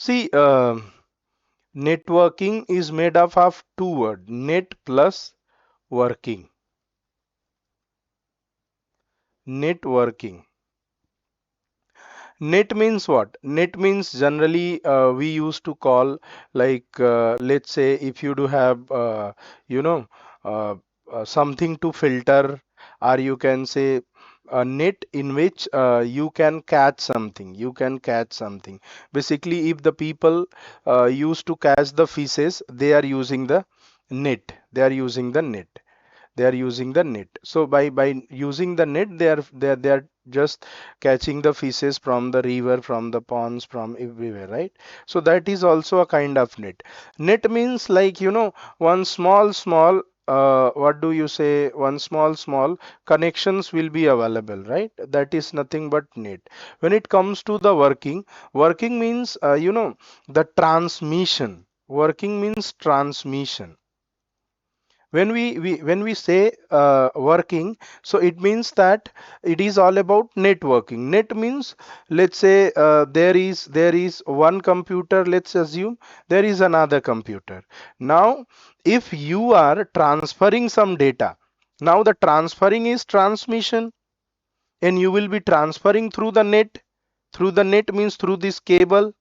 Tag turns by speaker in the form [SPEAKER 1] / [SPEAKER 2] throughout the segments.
[SPEAKER 1] See, networking is made up of two words, net plus working. Networking. Net means what? Net means generally we used to call, like let's say if you do have you know uh, something to filter, or you can say a net in which you can catch something. You can catch something. Basically, if the people used to catch the fishes, they are using the net. They are using the net. They are using the net. So by using the net, they are just catching the fishes from the river, from the ponds, from everywhere, right? So that is also a kind of net. Net means, like, one small what do you say, one small connections will be available, right? That is nothing but net. When it comes to the working means the transmission. Working means transmission. When we say working, so it means that it is all about networking. Net means, let's say there is one computer. Let's assume there is another computer. Now if you are transferring some data, now the transferring is transmission, and you will be transferring through the net. Through the net means through this cable.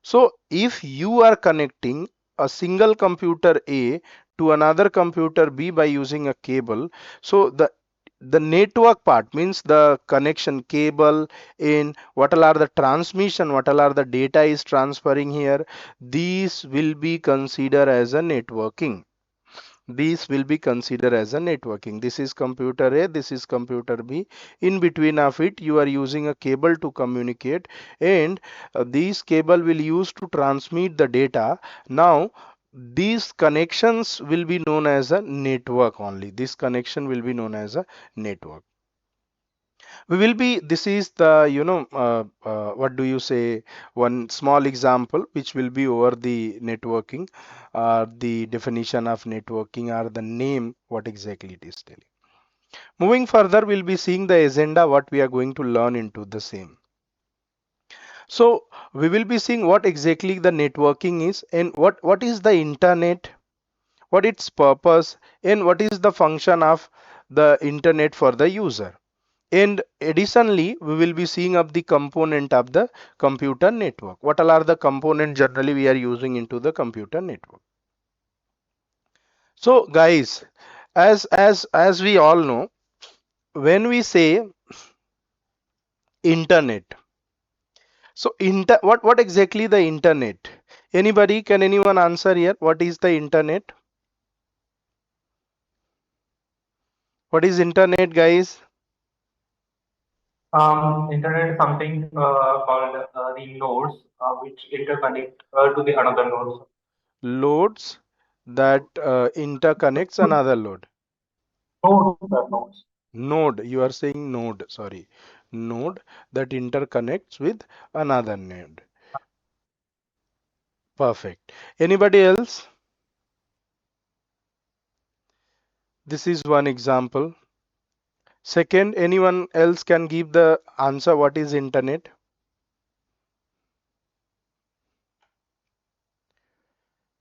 [SPEAKER 1] So if you are connecting a single computer A to another computer B by using a cable, so the network part means the connection cable, in what all are the transmission, what all are the data is transferring here, these will be considered as a networking. These will be considered as a networking. This is computer A, this is computer B. In between of it, you are using a cable to communicate, and these cable will use to transmit the data. Now, these connections will be known as a network only. This connection will be known as a network. We will be, this is the, what do you say, one small example which will be over the networking, the definition of networking, or the name, what exactly it is telling. Moving further, we'll be seeing the agenda, what we are going to learn into the same. So we will be seeing what exactly the networking is, and what is the internet, what its purpose, and what is the function of the internet for the user. And additionally, we will be seeing up the component of the computer network. What all are the components generally we are using into the computer network? So guys, as we all know, when we say internet, so what exactly the internet? Anybody, can anyone answer here? What is the internet? What is internet, guys?
[SPEAKER 2] Internet is something called the nodes which interconnect to the another nodes.
[SPEAKER 1] Loads that interconnects another load.
[SPEAKER 2] Nodes are nodes.
[SPEAKER 1] Node, you are saying node, sorry. Node that interconnects with another node. Perfect. Anybody else? This is one example. Second, anyone else can give the answer, what is internet?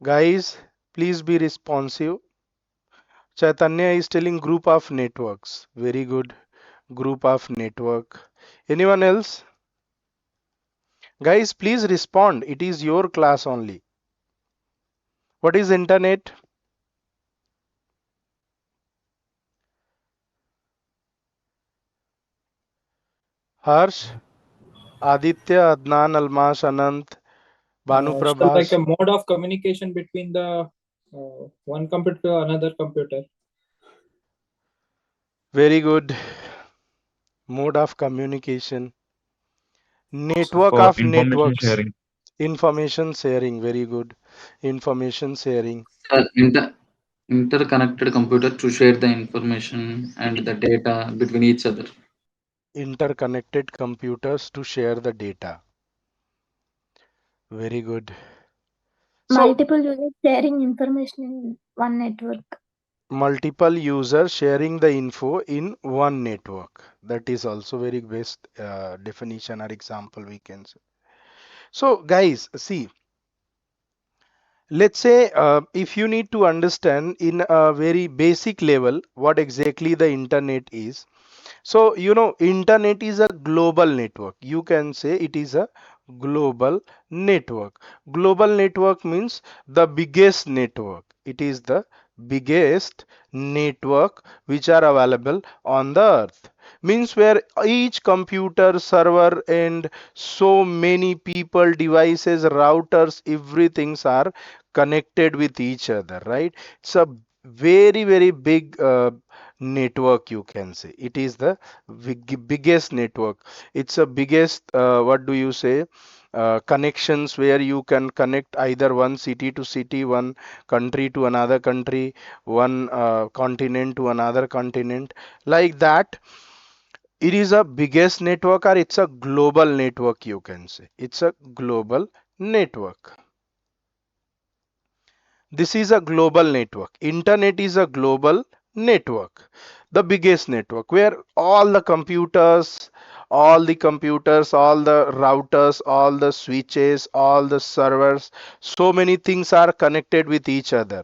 [SPEAKER 1] Guys, please be responsive. Chaitanya is telling group of networks. Very good. Group of network. Anyone else? Guys, please respond. It is your class only. What is internet? Harsh, Aditya, Adnan, Almash, Anant, Banu
[SPEAKER 3] So like a
[SPEAKER 1] Prabhas.
[SPEAKER 3] mode of communication between the one computer to another computer.
[SPEAKER 1] Very good. Mode of communication. Network
[SPEAKER 4] For
[SPEAKER 1] of
[SPEAKER 4] information
[SPEAKER 1] networks.
[SPEAKER 4] sharing.
[SPEAKER 1] Information sharing. Very good. Information sharing.
[SPEAKER 5] Interconnected computer to share the information and the data between each other.
[SPEAKER 1] Interconnected computers to share the data. Very good. So,
[SPEAKER 6] Multiple users sharing information in one network.
[SPEAKER 1] multiple users sharing the info in one network. That is also very best definition or example we can say. So guys, see, let's say if you need to understand in a very basic level what exactly the internet is. So, internet is a global network. You can say it is a global network. Global network means the biggest network. It is the biggest network which are available on the earth. Means where each computer, server, and so many people, devices, routers, everything's are connected with each other, right? It's a very, very big network, you can say. It is the biggest network. It's a biggest, what do you say, connections where you can connect either one city to city, one country to another country, one continent to another continent, like that. It is a biggest network, or it's a global network, you can say. It's a global network. This is a global network. Internet is a global network, the biggest network where all the computers, all the routers, all the switches, all the servers, so many things are connected with each other.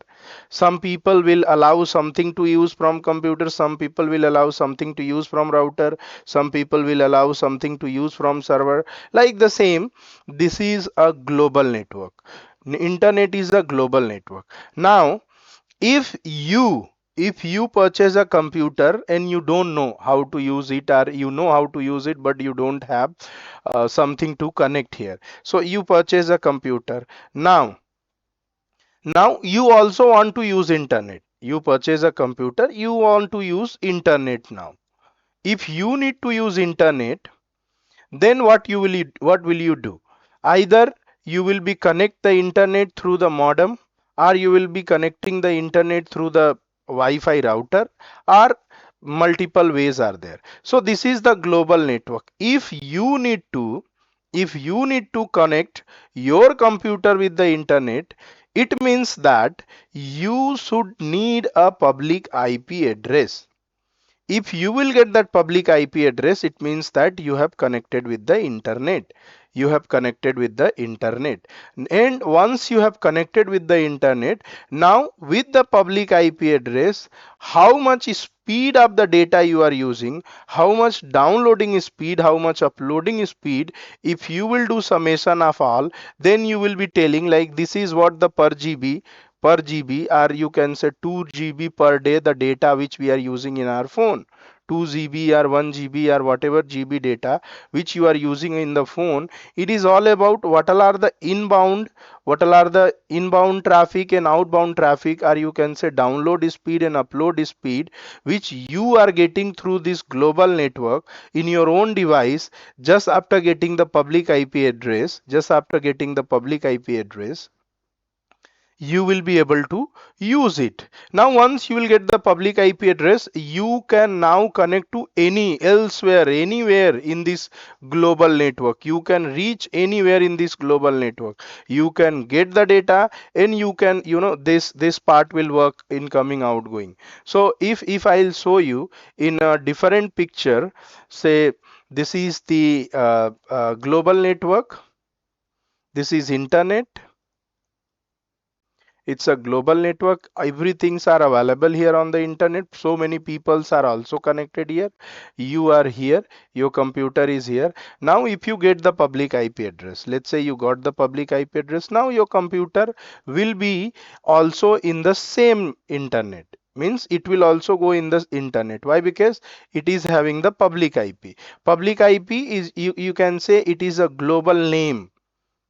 [SPEAKER 1] Some people will allow something to use from computer, some people will allow something to use from router, some people will allow something to use from server. Like the same, this is a global network. Internet is a global network. Now, if you purchase a computer and you don't know how to use it, or you know how to use it but you don't have something to connect here, so you purchase a computer. Now you also want to use internet. You purchase a computer, you want to use internet. Now if you need to use internet, then what will you do? Either you will be connect the internet through the modem, or you will be connecting the internet through the Wi-Fi router, or multiple ways are there. So this is the global network. If you need to connect your computer with the internet, it means that you should need a public IP address. If you will get that public IP address, it means that you have connected with the internet. You have connected with the internet. And once you have connected with the internet, now with the public IP address, how much speed of the data you are using, how much downloading speed, how much uploading speed, if you will do summation of all, then you will be telling like this is what the per GB, or you can say 2 GB per day, the data which we are using in our phone. 2 GB or 1 GB or whatever GB data which you are using in the phone. It is all about what all are the inbound traffic and outbound traffic, or you can say download speed and upload speed, which you are getting through this global network in your own device. Just after getting the public IP address, you will be able to use it. Now once you will get the public IP address, you can now connect to anywhere in this global network. You can reach anywhere in this global network. You can get the data, and you can, this part will work incoming outgoing. So if I'll show you in a different picture, say this is the global network, this is internet. It's a global network. Everything's are available here on the internet. So many peoples are also connected here. You are here. Your computer is here. Now, if you get the public IP address, let's say you got the public IP address. Now your computer will be also in the same internet. Means it will also go in the internet. Why? Because it is having the public IP. Public IP is, you can say, it is a global name.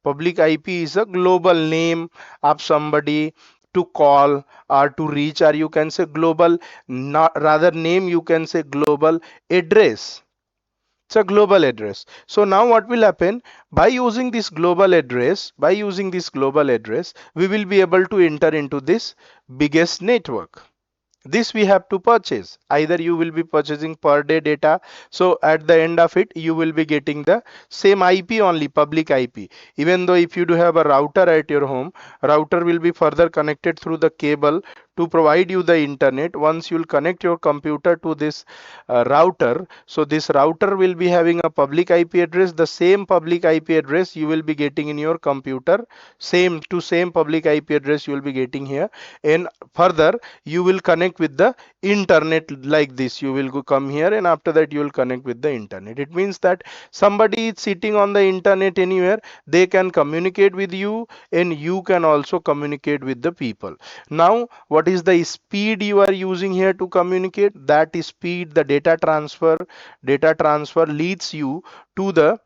[SPEAKER 1] Public IP is a global name of somebody to call or to reach, or you can say global, not rather name, you can say global address. It's a global address. So now what will happen? By using this global address, we will be able to enter into this biggest network. This we have to purchase. Either you will be purchasing per day data, so at the end of it you will be getting the same IP only, public IP. Even though if you do have a router at your home, router will be further connected through the cable to provide you the internet. Once you'll connect your computer to this router, so this router will be having a public IP address. The same public IP address you will be getting in your computer, same public IP address you will be getting here, and further you will connect with the internet like this. You will come here, and after that you will connect with the internet. It means that somebody is sitting on the internet anywhere, they can communicate with you, and you can also communicate with the people. Now what is the speed you are using here to communicate? That is speed, the data transfer leads you to the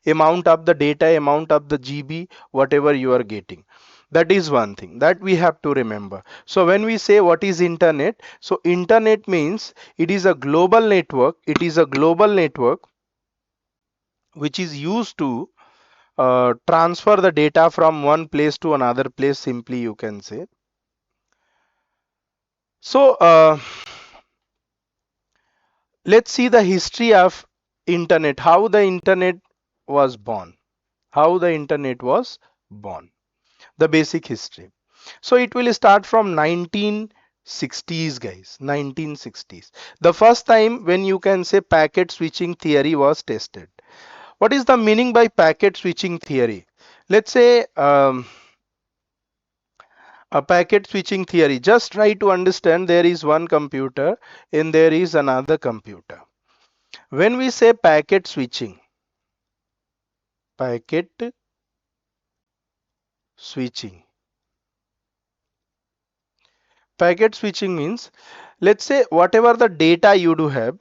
[SPEAKER 1] amount of the data, amount of the GB, whatever you are getting. That is one thing that we have to remember. So when we say what is internet, so internet means it is a global network. It is a global network which is used to transfer the data from one place to another place, simply you can say. So let's see the history of internet, how the internet was born, how the internet was born, the basic history. So it will start from 1960s, guys. 1960s, the first time when you can say packet switching theory was tested. What is the meaning by packet switching theory? Let's say a packet switching theory, just try to understand, there is one computer and there is another computer. When we say packet switching packet switching means, let's say whatever the data you do have,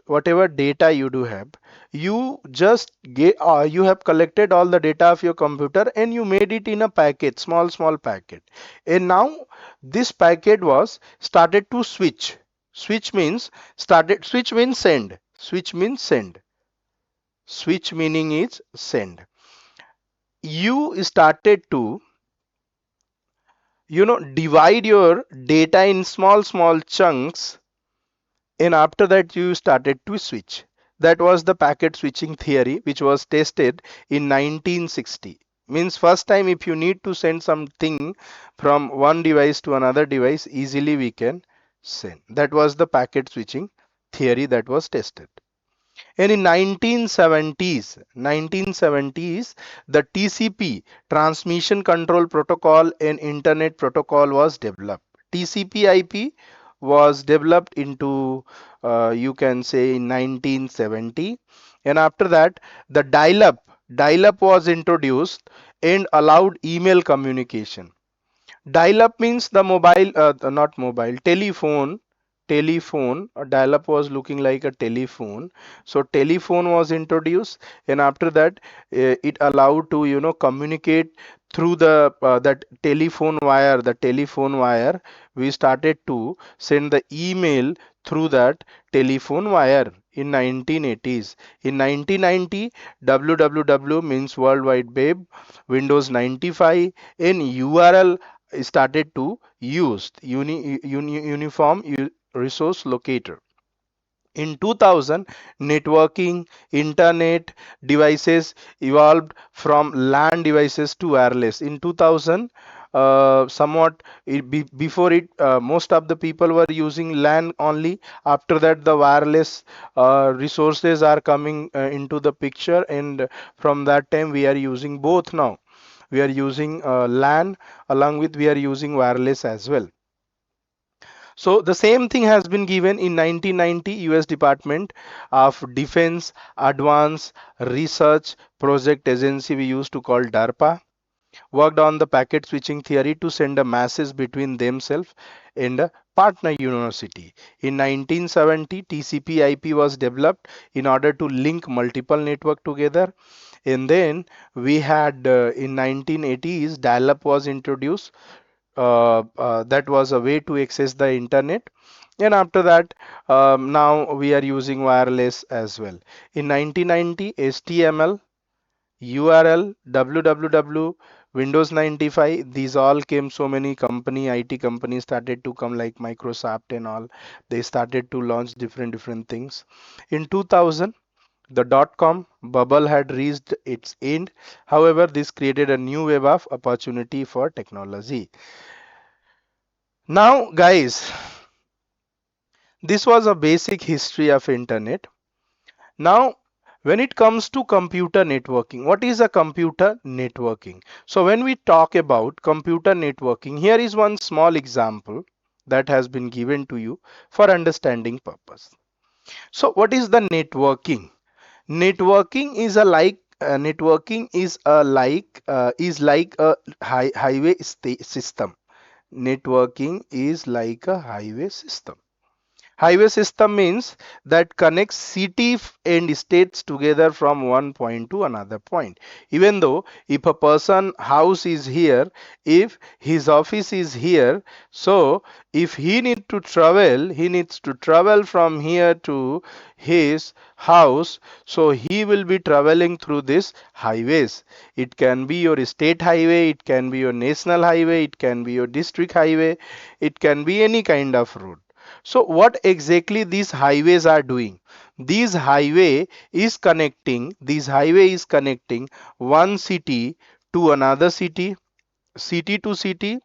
[SPEAKER 1] you just get you have collected all the data of your computer and you made it in a packet, small packet, and now this packet was started to switch. Switch means send. Switch meaning is send. You started to divide your data in small chunks, and after that you started to switch. That was the packet switching theory, which was tested in 1960. Means first time, if you need to send something from one device to another device, easily we can send. That was the packet switching theory that was tested. And in 1970s, the TCP, Transmission Control Protocol, and Internet Protocol was developed. TCP/IP was developed into, you can say, in 1970. And after that, the dial-up was introduced and allowed email communication. Dial-up means the not mobile, telephone. A dial-up was looking like a telephone. So telephone was introduced, and after that, it allowed to communicate through the that telephone wire. We started to send the email through that telephone wire in 1980s. In 1990, www means World Wide Web, Windows 95, and URL started to use uniform resource locator. In 2000, networking, internet devices evolved from LAN devices to wireless. In 2000, somewhat before it, most of the people were using LAN only. After that, the wireless resources are coming into the picture, and from that time we are using both now. We are using LAN, along with we are using wireless as well. So the same thing has been given in 1990. US Department of Defense Advanced Research Project Agency, we used to call DARPA, worked on the packet switching theory to send a message between themselves and a partner university. In 1970, TCP/IP was developed in order to link multiple network together. And then we had in 1980s, dial-up was introduced. That was a way to access the internet. And after that, now we are using wireless as well. In 1990, HTML, URL, www, Windows 95, these all came. So many IT companies started to come, like Microsoft and all. They started to launch different things. In 2000, the dot-com bubble had reached its end. However, this created a new wave of opportunity for technology. Now guys, this was a basic history of internet. Now when it comes to computer networking, what is a computer networking? So when we talk about computer networking, here is one small example that has been given to you for understanding purpose. So what is the networking? Networking is a like networking is like a highway system. Networking is like a highway system. Highway system means that connects city and states together from one point to another point. Even though if a person house is here, if his office is here, so if he needs to travel from here to his house, so he will be traveling through this highways. It can be your state highway, it can be your national highway, it can be your district highway, it can be any kind of road. So what exactly these highways are doing? These highway is connecting one city to another city, city to city,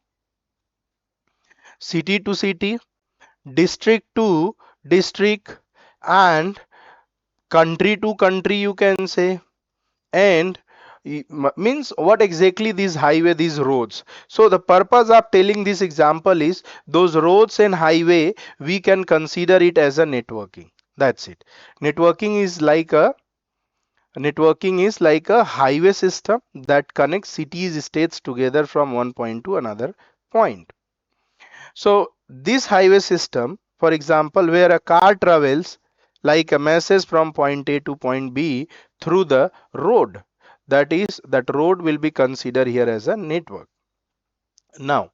[SPEAKER 1] city to city, district to district, and country to country, you can say. And means what exactly these highway, these roads. So the purpose of telling this example is those roads and highway, we can consider it as a networking. That's it. Networking is like a highway system that connects cities, states together from one point to another point. So this highway system, for example, where a car travels like a message from point A to point B through the road, that road will be considered here as a network. Now,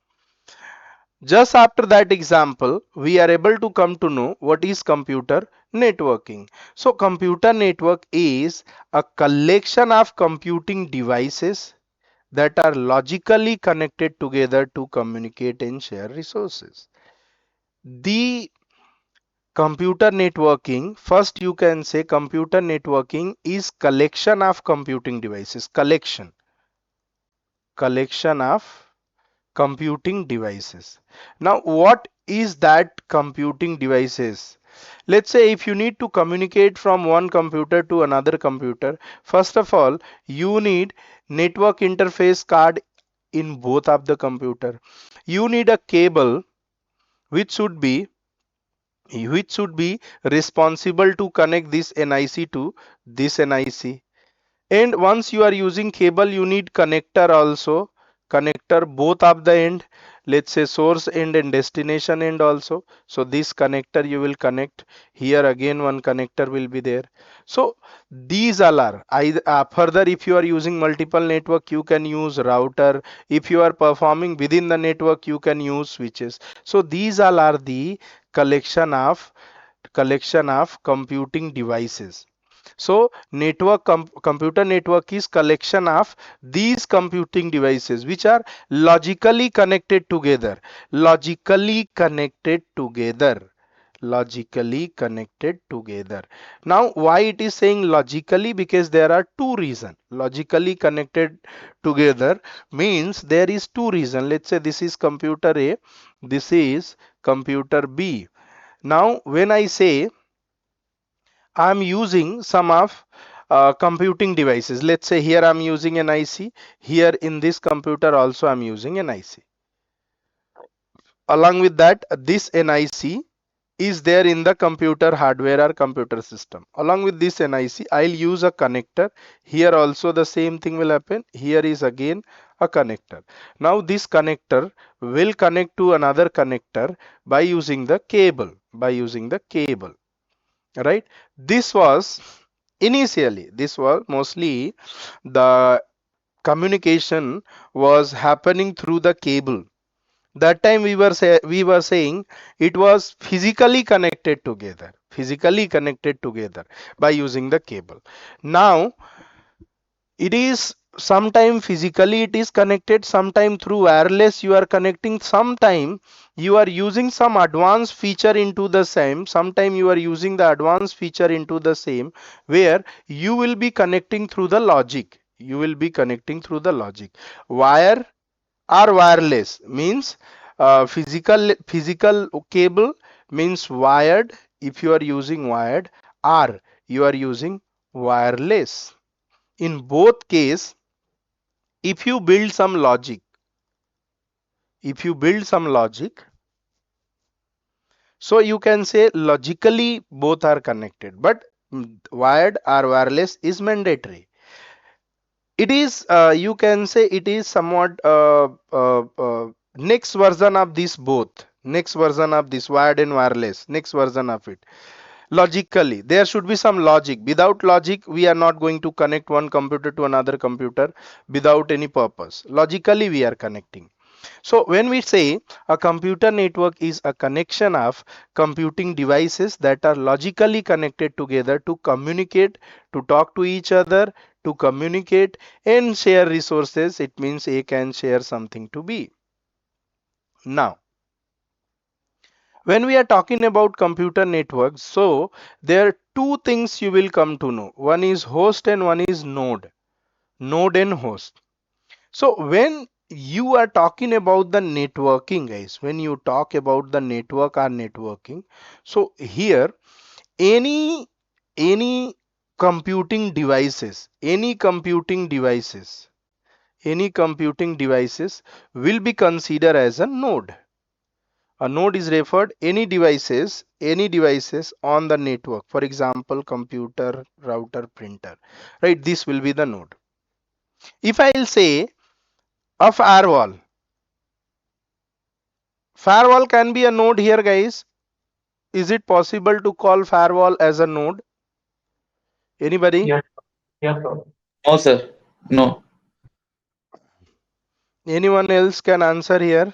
[SPEAKER 1] just after that example, we are able to come to know what is computer networking. So computer network is a collection of computing devices that are logically connected together to communicate and share resources. The computer networking, first you can say computer networking is collection of computing devices. Collection of computing devices. Now what is that computing devices? Let's say if you need to communicate from one computer to another computer, first of all you need network interface card in both of the computer. You need a cable which should be responsible to connect this NIC to this NIC. And once you are using cable, you need connector also, connector both of the end, let's say source end and destination end also. So this connector you will connect here, again one connector will be there. So these all are further, if you are using multiple network, you can use router. If you are performing within the network, you can use switches. So these all are the collection of computing devices. So computer network is collection of these computing devices which are logically connected together. Logically connected together. Logically connected together. Now why it is saying logically? Because there are two reasons. Logically connected together means there is two reasons. Let's say this is computer A, this is computer B. Now when I say I'm using some of computing devices. Let's say here I'm using an IC. Here in this computer also I'm using an IC. Along with that, this NIC is there in the computer hardware or computer system. Along with this NIC, I'll use a connector. Here also the same thing will happen. Here is again a connector. Now this connector will connect to another connector by using the cable. Right? This was mostly the communication was happening through the cable. That time we were saying it was physically connected together by using the cable. Now it is sometime physically it is connected, sometime through wireless you are connecting, sometime you are using some advanced feature into the same, sometime you are using the advanced feature into the same, where you will be connecting through the logic. Wire or wireless means Physical cable means wired if you are using wired, or you are using wireless. In both case, if you build some logic, if you build some logic, so you can say logically both are connected, but wired or wireless is mandatory. It is, you can say it is somewhat next version of this both, next version of this wired and wireless, next version of it. Logically there should be some logic. Without logic we are not going to connect one computer to another computer without any purpose. Logically we are connecting. So when we say a computer network is a connection of computing devices that are logically connected together to communicate, to talk to each other, to communicate and share resources, it means A can share something to B. Now, when we are talking about computer networks, so there are two things you will come to know. One is host and one is node. Node and host. So when you are talking about the networking, guys, when you talk about the network or networking, so here any any computing devices, any computing devices will be considered as a node. A node is referred any devices on the network. For example, computer, router, printer, right? This will be the node. If I'll say a firewall, firewall can be a node here, guys. Is it possible to call firewall as a node? Anybody?
[SPEAKER 2] Yes, yes, sir.
[SPEAKER 5] No, sir. No.
[SPEAKER 1] Anyone else can answer here?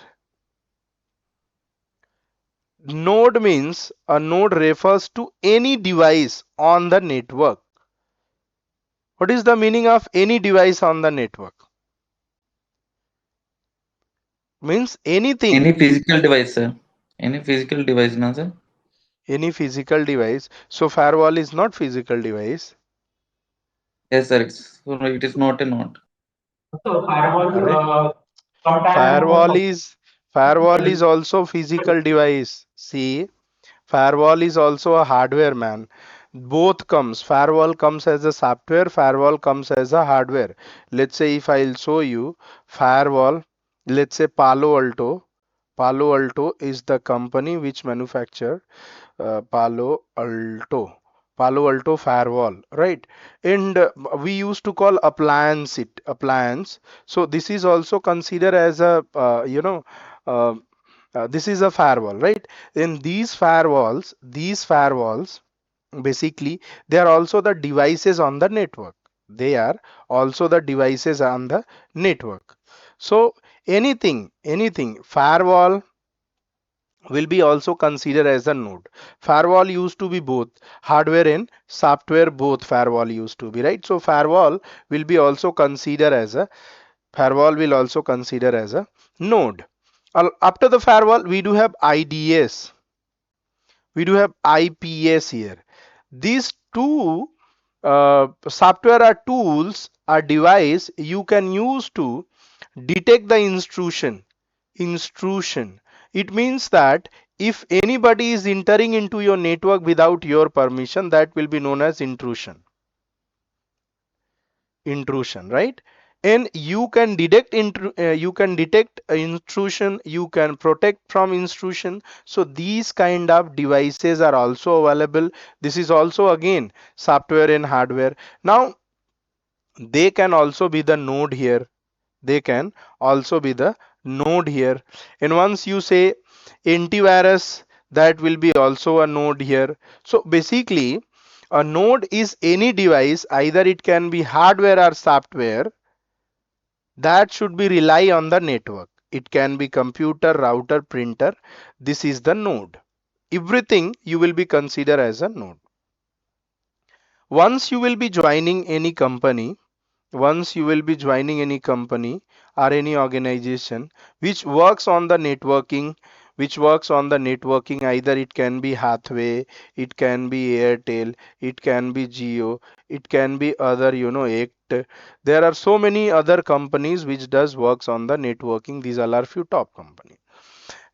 [SPEAKER 1] Node means a node refers to any device on the network. What is the meaning of any device on the network? Means anything.
[SPEAKER 5] Any physical device, sir. Any physical device, no, sir.
[SPEAKER 1] Any physical device. So firewall is not physical device.
[SPEAKER 5] Yes, sir. It is not a node.
[SPEAKER 2] So firewall,
[SPEAKER 1] Array.
[SPEAKER 2] sometimes
[SPEAKER 1] Firewall
[SPEAKER 2] most
[SPEAKER 1] is firewall is also physical device. See, firewall is also a hardware, man. Both comes. Firewall comes as a software, firewall comes as a hardware. Let's say if I'll show you firewall, let's say Palo Alto. Palo Alto is the company which manufacture Palo Alto. Palo Alto firewall, right? And we used to call appliance. So this is also considered as a uh, this is a firewall, right? In these firewalls, basically they are also the devices on the network. They are also the devices on the network. So anything firewall will be also considered as a node. Firewall used to be both hardware and software, both firewall used to be, right? So will be also considered as a firewall will also consider as a node. After the firewall we do have IDS, we do have IPS here. These two software are tools or device you can use to detect the intrusion. It means that if anybody is entering into your network without your permission, that will be known as intrusion, right? And you can detect intrusion, you can protect from intrusion. So these kind of devices are also available. This is also again software and hardware. Now they can also be the node here, they can also be the node here. And once you say antivirus, that will be also a node here. So basically a node is any device, either it can be hardware or software, that should be rely on the network. It can be computer, router, printer. This is the node. Everything you will be considered as a node. Once you will be joining any company, once you will be joining any company or any organization which works on the networking, either it can be Hathway, it can be Airtel, it can be Geo, it can be other, Act. There are so many other companies which does works on the networking. These all are few top companies.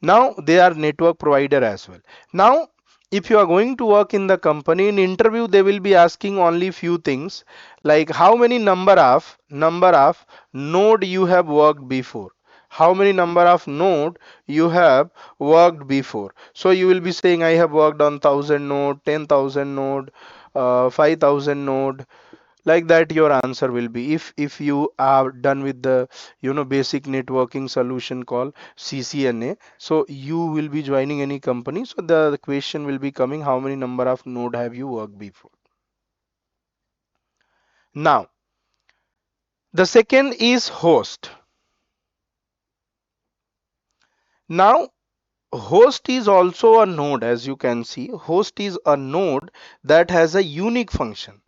[SPEAKER 1] Now they are network provider as well. Now if you are going to work in the company, in interview they will be asking only few things, like how many number of node you have worked before, how many number of node you have worked before. So you will be saying I have worked on 1000 node, 10,000 node, 5,000 node, like that your answer will be. If you are done with the basic networking solution called CCNA, so you will be joining any company, so the question will be coming, how many number of node have you worked before. Now the second is host. Now host is also a node. As you can see, host is a node that has a unique function.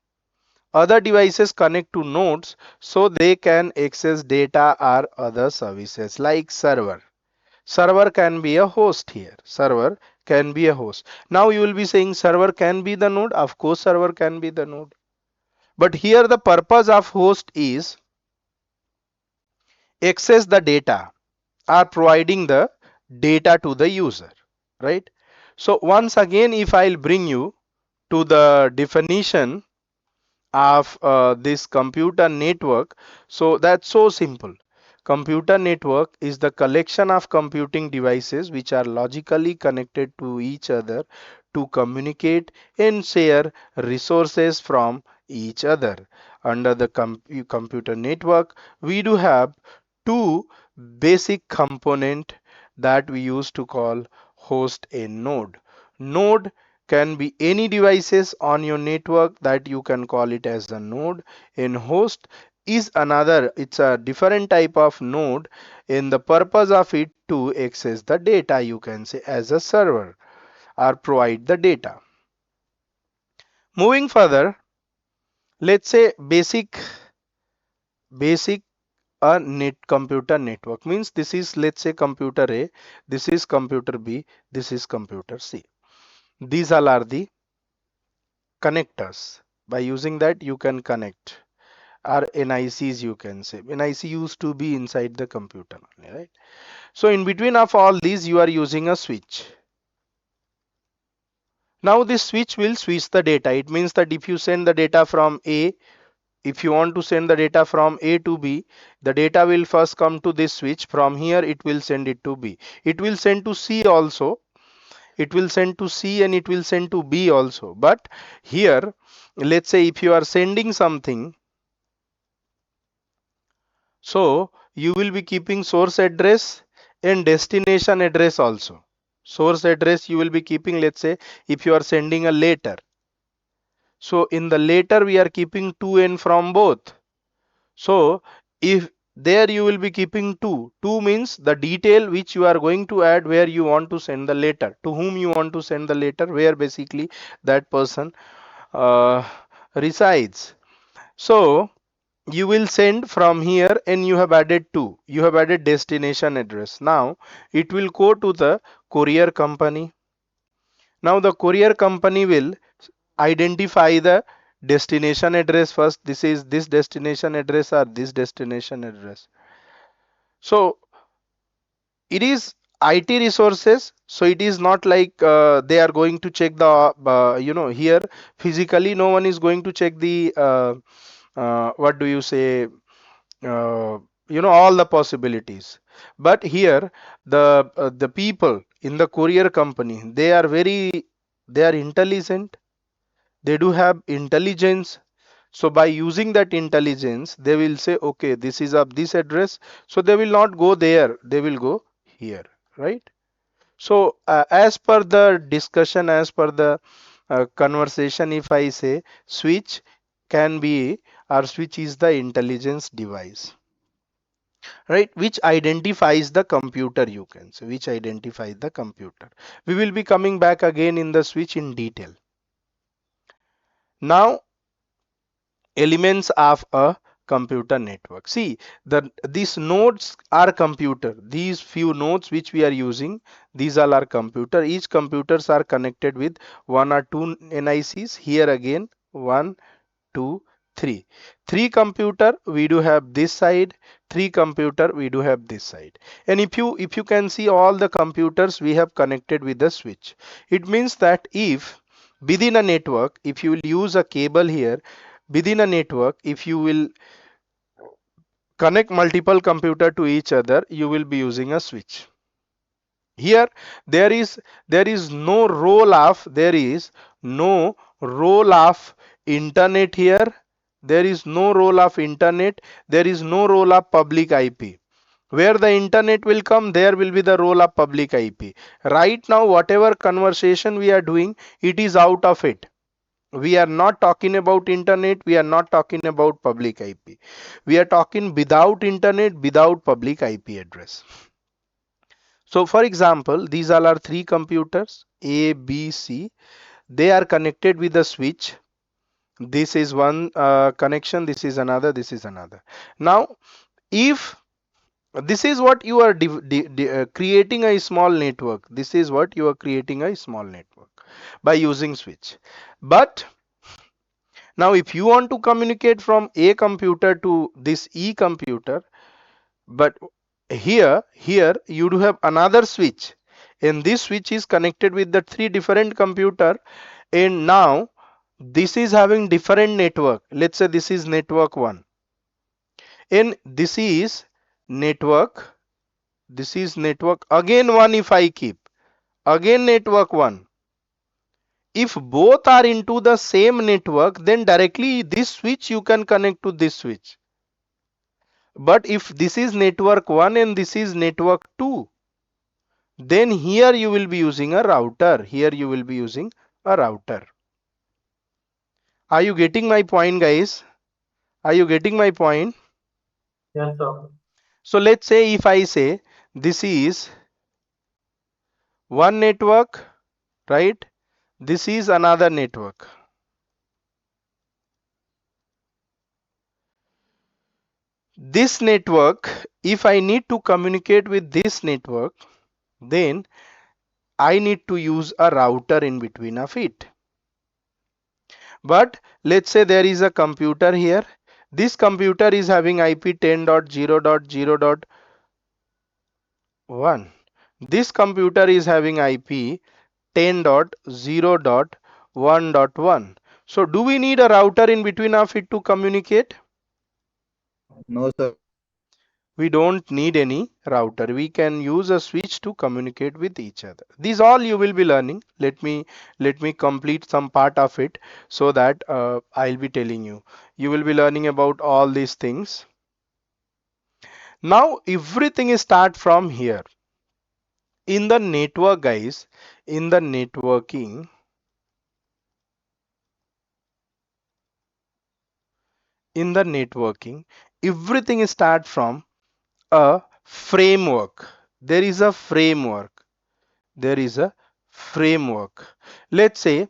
[SPEAKER 1] Other devices connect to nodes so they can access data or other services, like server. Server can be a host here. Server can be a host. Now you will be saying server can be the node. Of course server can be the node. But here the purpose of host is access the data or providing the data to the user, right? So once again, if I'll bring you to the definition of this computer network, so that's so simple. Computer network is the collection of computing devices which are logically connected to each other to communicate and share resources from each other. Under the computer network, we do have two basic component that we used to call host and node. Node can be any devices on your network, that you can call it as a node. And host is another, it's a different type of node, in the purpose of it to access the data, you can say, as a server or provide the data. Moving further, let's say basic a computer network means, this is, let's say, computer A, this is computer B, this is computer C. These all are the connectors. By using that you can connect, or NICs you can say. NIC used to be inside the computer only, right? So in between of all these you are using a switch. Now this switch will switch the data. It means that if you send the data from A, if you want to send the data from A to B, the data will first come to this switch. From here it will send it to B. It will send to C also. It will send to C and it will send to B also. But here, let's say if you are sending something, so you will be keeping source address and destination address also. Source address you will be keeping, let's say if you are sending a letter, so in the letter we are keeping to and from both. So if there you will be keeping two means the detail which you are going to add, where you want to send the letter, to whom you want to send the letter, where basically that person uh, resides. So you will send from here and you have added you have added destination address. Now it will go to the courier company. Now the courier company will identify the destination address first. This is this destination address or this destination address. So it is IT resources, so it is not like they are going to check the here physically no one is going to check the what do you say, uh, all the possibilities. But here the people in the courier company, they are intelligent, they do have intelligence. So by using that intelligence they will say, okay, this is of this address, so they will not go there, they will go here, right? So as per the discussion, as per the conversation, if I say switch can be, or switch is the intelligence device, right, which identifies the computer, you can say, which identifies the computer. We will be coming back again in the switch in detail. Now elements of a computer network. See, these nodes are computer. These few nodes which we are using, these all are computer. Each computers are connected with one or two NICs. Here again, one, two, three. Three computer we do have this side, 3 computer we do have this side. And if you can see all the computers we have connected with the switch, it means that if within a network, if you will use a cable here, within a network, if you will connect multiple computer to each other, you will be using a switch. Here there is no role of internet here. There is no role of internet. There is no role of public IP. Where the internet will come, there will be the role of public IP. Right now, whatever conversation we are doing, it is out of it. We are not talking about internet. We are not talking about public IP. We are talking without internet, without public IP address. So for example, these all are 3 computers, A, B, C. They are connected with a switch. This is one connection, this is another, this is another. Now, if this is what you are creating a small network, this is what you are creating a small network by using switch. But now if you want to communicate from A computer to this E computer, but here you do have another switch, and this switch is connected with the 3 different computer, and now this is having different network. Let's say this is network 1, and this is network again 1. If I keep again network 1, if both are into the same network, then directly this switch you can connect to this switch. But if this is network 1 and this is network 2, then here you will be using a router. Here you will be using a router. Are you getting my point, guys? Are you getting my point?
[SPEAKER 2] Yes, sir.
[SPEAKER 1] So let's say if I say this is one network, right? This is another network. This network, if I need to communicate with this network, then I need to use a router in between of it. But let's say there is a computer here. This computer is having IP 10.0.0.1. This computer is having IP 10.0.1.1. So do we need a router in between of it to communicate?
[SPEAKER 4] No, sir.
[SPEAKER 1] We don't need any router. We can use a switch to communicate with each other. These all you will be learning. Let me complete some part of it, so that I'll be telling you. You will be learning about all these things. Now everything is start from here. In the network, guys, in the networking, everything is start from a framework. There is a framework. Let's say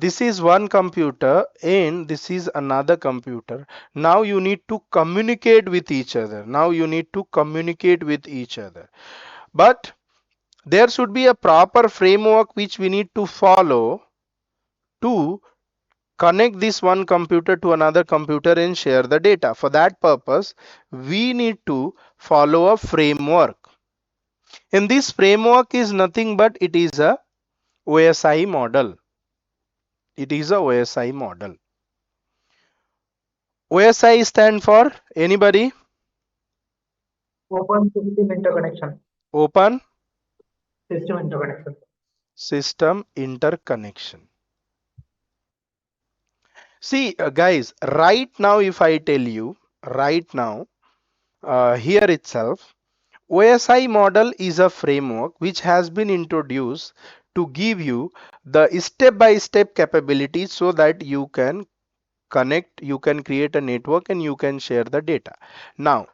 [SPEAKER 1] this is one computer and this is another computer. Now you need to communicate with each other. But there should be a proper framework which we need to follow to connect this one computer to another computer and share the data. For that purpose, we need to follow a framework. And this framework is nothing but it is a OSI model. OSI stand for anybody?
[SPEAKER 2] Open system interconnection.
[SPEAKER 1] Open
[SPEAKER 2] System interconnection.
[SPEAKER 1] system interconnection. See, guys, right now if I tell you, here itself, OSI model is a framework which has been introduced to give you the step-by-step capabilities so that you can connect, you can create a network, and you can share the data. Now,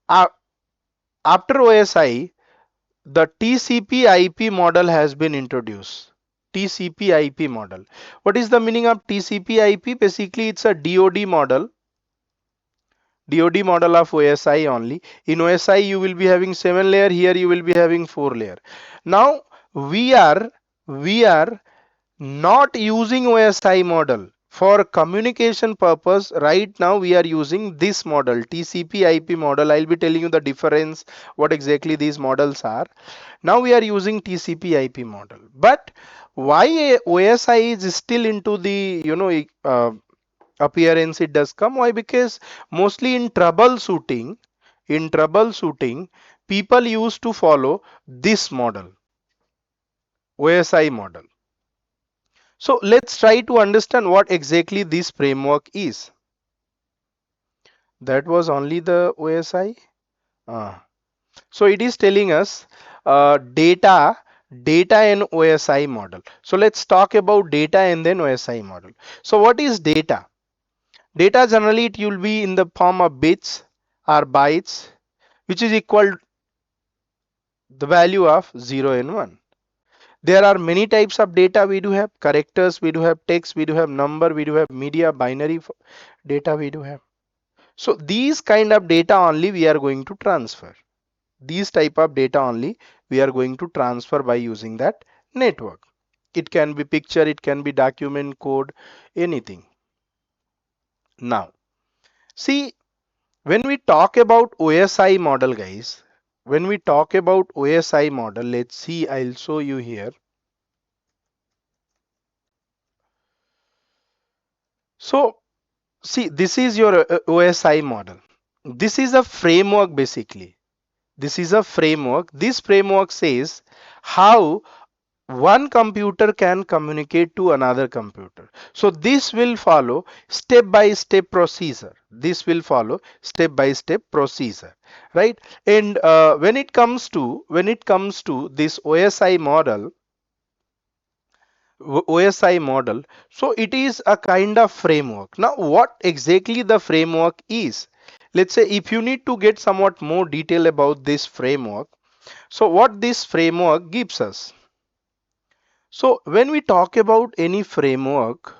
[SPEAKER 1] after OSI, the TCP IP model has been introduced. TCP IP model. What is the meaning of TCP IP? Basically, it's a DoD model. DoD model of OSI only. In OSI, you will be having 7 layer. Here, you will be having 4 layer. Now, we are not using OSI model. For communication purpose, right now we are using this model, TCP IP model. I'll be telling you the difference, what exactly these models are. Now we are using TCP IP model. But why OSI is still into the, appearance it does come? Why? Because mostly in troubleshooting, people used to follow this model, OSI model. So let's try to understand what exactly this framework is. That was only the OSI. So it is telling us data and OSI model. So let's talk about data and then OSI model. So what is data? Data generally it will be in the form of bits or bytes, which is equal the value of 0 and 1. There are many types of data. We do have characters, we do have text, we do have number, we do have media, binary data we do have. So these kind of data only we are going to transfer. These type of data only we are going to transfer by using that network. It can be picture, it can be document, code, anything. Now, see, when we talk about OSI model, guys, when we talk about OSI model, let's see, I'll show you here. So, see, this is your OSI model. This is a framework basically. This is a framework. This framework says how one computer can communicate to another computer. So this will follow step by step procedure. This will follow step by step procedure, right? And when it comes to this OSI model, so it is a kind of framework. Now what exactly the framework is, let's say if you need to get somewhat more detail about this framework, so what this framework gives us. So when we talk about any framework,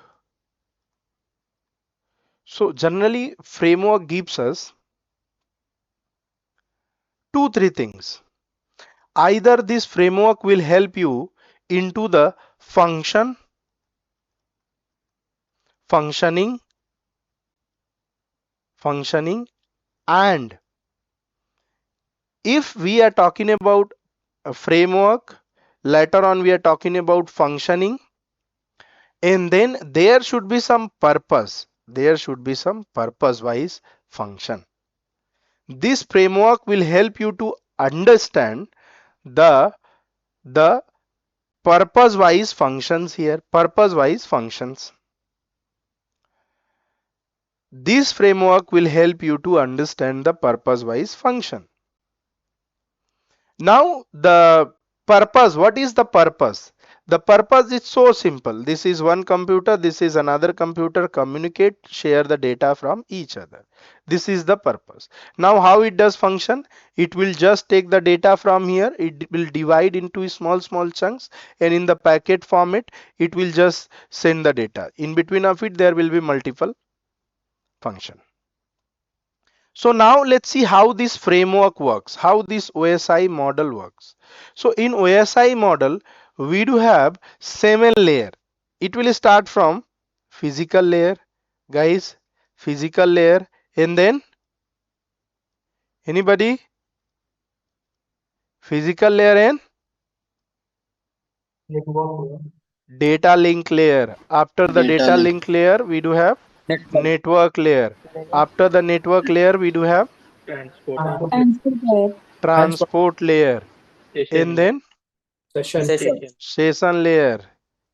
[SPEAKER 1] so generally framework gives us three things. Either this framework will help you into the functioning, and if we are talking about a framework, later on we are talking about functioning, and then there should be some purpose. There should be some purpose wise function. This framework will help you to understand the purpose wise functions here. This framework will help you to understand the purpose wise function. Now the purpose, what is the purpose? The purpose is so simple. This is one computer, this is another computer, communicate, share the data from each other. This is the purpose. Now how it does function? It will just take the data from here, it will divide into small chunks, and in the packet format it will just send the data. In between of it there will be multiple function. So now let's see how this framework works, how this OSI model works. So in OSI model, we do have 7 layer. It will start from physical layer, guys, physical layer, and then anybody? Physical layer and
[SPEAKER 2] Network.
[SPEAKER 1] data link layer. After the data link layer, we do have network layer. After the network layer, we do have
[SPEAKER 2] Transport.
[SPEAKER 6] Transport layer.
[SPEAKER 1] transport layer, and then
[SPEAKER 3] Session.
[SPEAKER 1] session layer,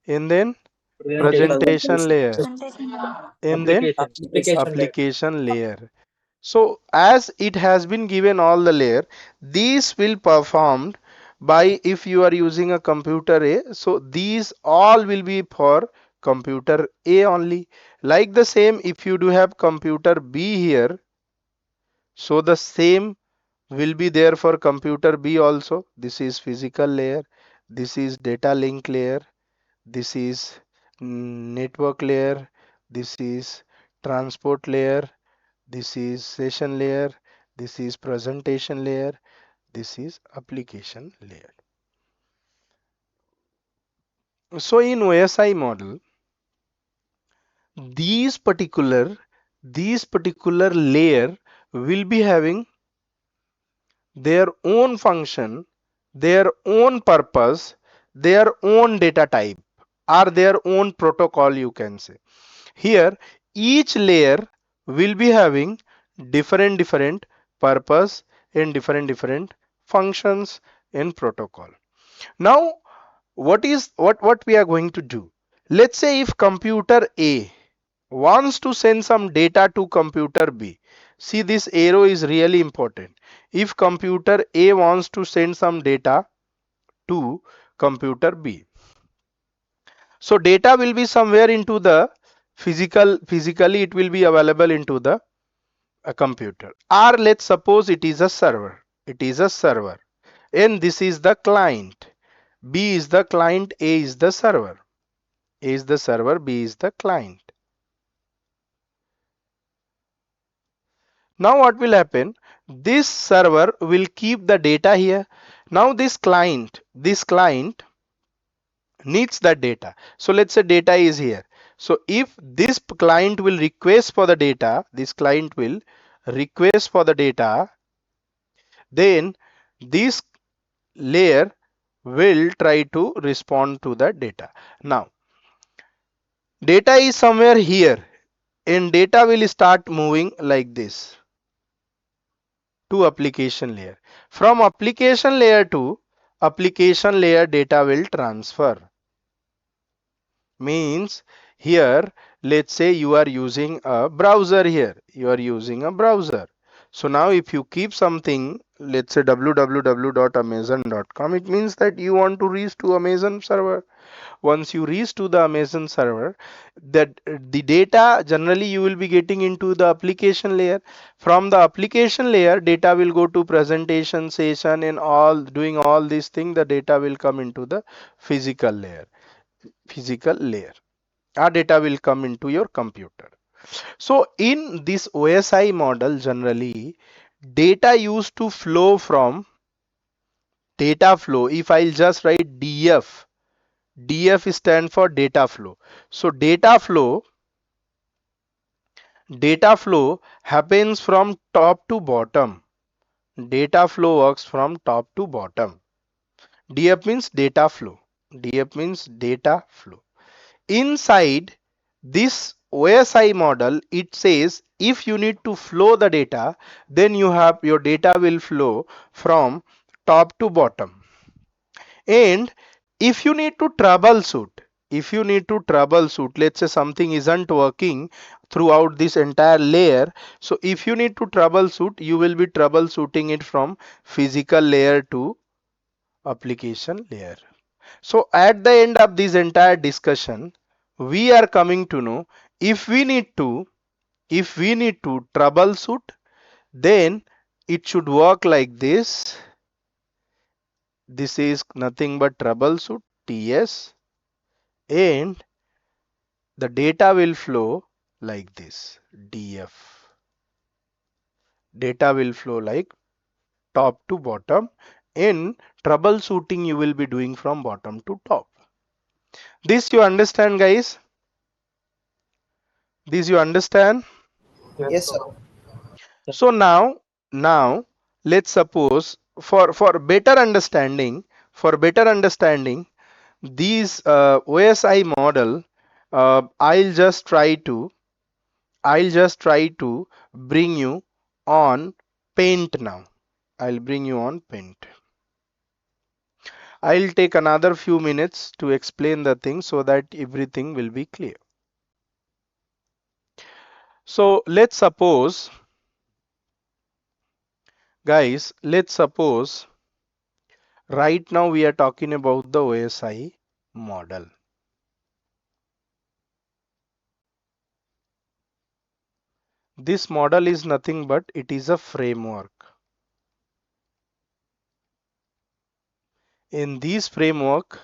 [SPEAKER 1] and then presentation layer,
[SPEAKER 6] Presentation layer.
[SPEAKER 1] and then
[SPEAKER 3] Application layer.
[SPEAKER 1] application layer. So as it has been given all the layer, these will performed by, if you are using a computer A, so these all will be for computer A only. Like the same, if you do have computer B here, so the same will be there for computer B also. This is physical layer, this is data link layer, this is network layer, this is transport layer, this is session layer, this is presentation layer, this is application layer. So in OSI model, these particular layer will be having their own function, their own purpose, their own data type, or their own protocol, you can say. Here each layer will be having different purpose and different functions in protocol. Now what we are going to do? Let's say if computer A wants to send some data to computer B. See, this arrow is really important. If computer A wants to send some data to computer B, so data will be somewhere into the physically it will be available into the computer, or let's suppose it is a server. And this is the client. B is the client, A is the server. A is the server, B is the client. Now what will happen? This server will keep the data here. Now this client needs that data. So let's say data is here. So if this client will request for the data, then this layer will try to respond to that data. Now data is somewhere here, and data will start moving like this to application layer. From application layer to application layer, data will transfer. Means here, let's say you are using a browser here. So now if you keep something, let's say www.amazon.com, it means that you want to reach to Amazon server. Once you reach to the Amazon server, that the data generally you will be getting into the application layer. From the application layer, data will go to presentation session and all, doing all these things, the data will come into the physical layer. Our data will come into your computer. So in this OSI model, generally data used to flow from data flow. If I'll just write DF stand for data flow. So data flow happens from top to bottom. Data flow works from top to bottom. DF means data flow. Inside this OSI model, it says if you need to flow the data, then your data will flow from top to bottom. And if you need to troubleshoot, let's say something isn't working throughout this entire layer. So if you need to troubleshoot, you will be troubleshooting it from physical layer to application layer. So at the end of this entire discussion, we are coming to know if we need to troubleshoot, then it should work like this. This is nothing but troubleshoot, TS, and the data will flow like this, DF. Data will flow like top to bottom. In troubleshooting, you will be doing from bottom to top. This you understand, guys? This you understand?
[SPEAKER 7] Yes, sir.
[SPEAKER 1] So now let's suppose for better understanding, these OSI model, I'll just try to bring you on paint now. I'll bring you on paint. I'll take another few minutes to explain the thing so that everything will be clear. So let's suppose, guys, right now we are talking about the OSI model. This model is nothing but it is a framework. In this framework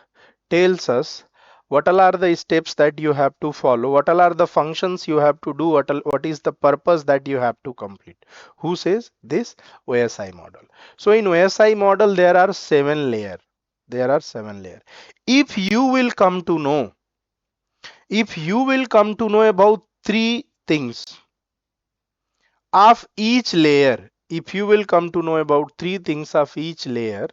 [SPEAKER 1] tells us what all are the steps that you have to follow, what all are the functions you have to do, what is the purpose that you have to complete. Who says this? OSI model. So in OSI model there are 7 layers. If you will come to know if you will come to know about three things of each layer, if you will come to know about three things of each layer,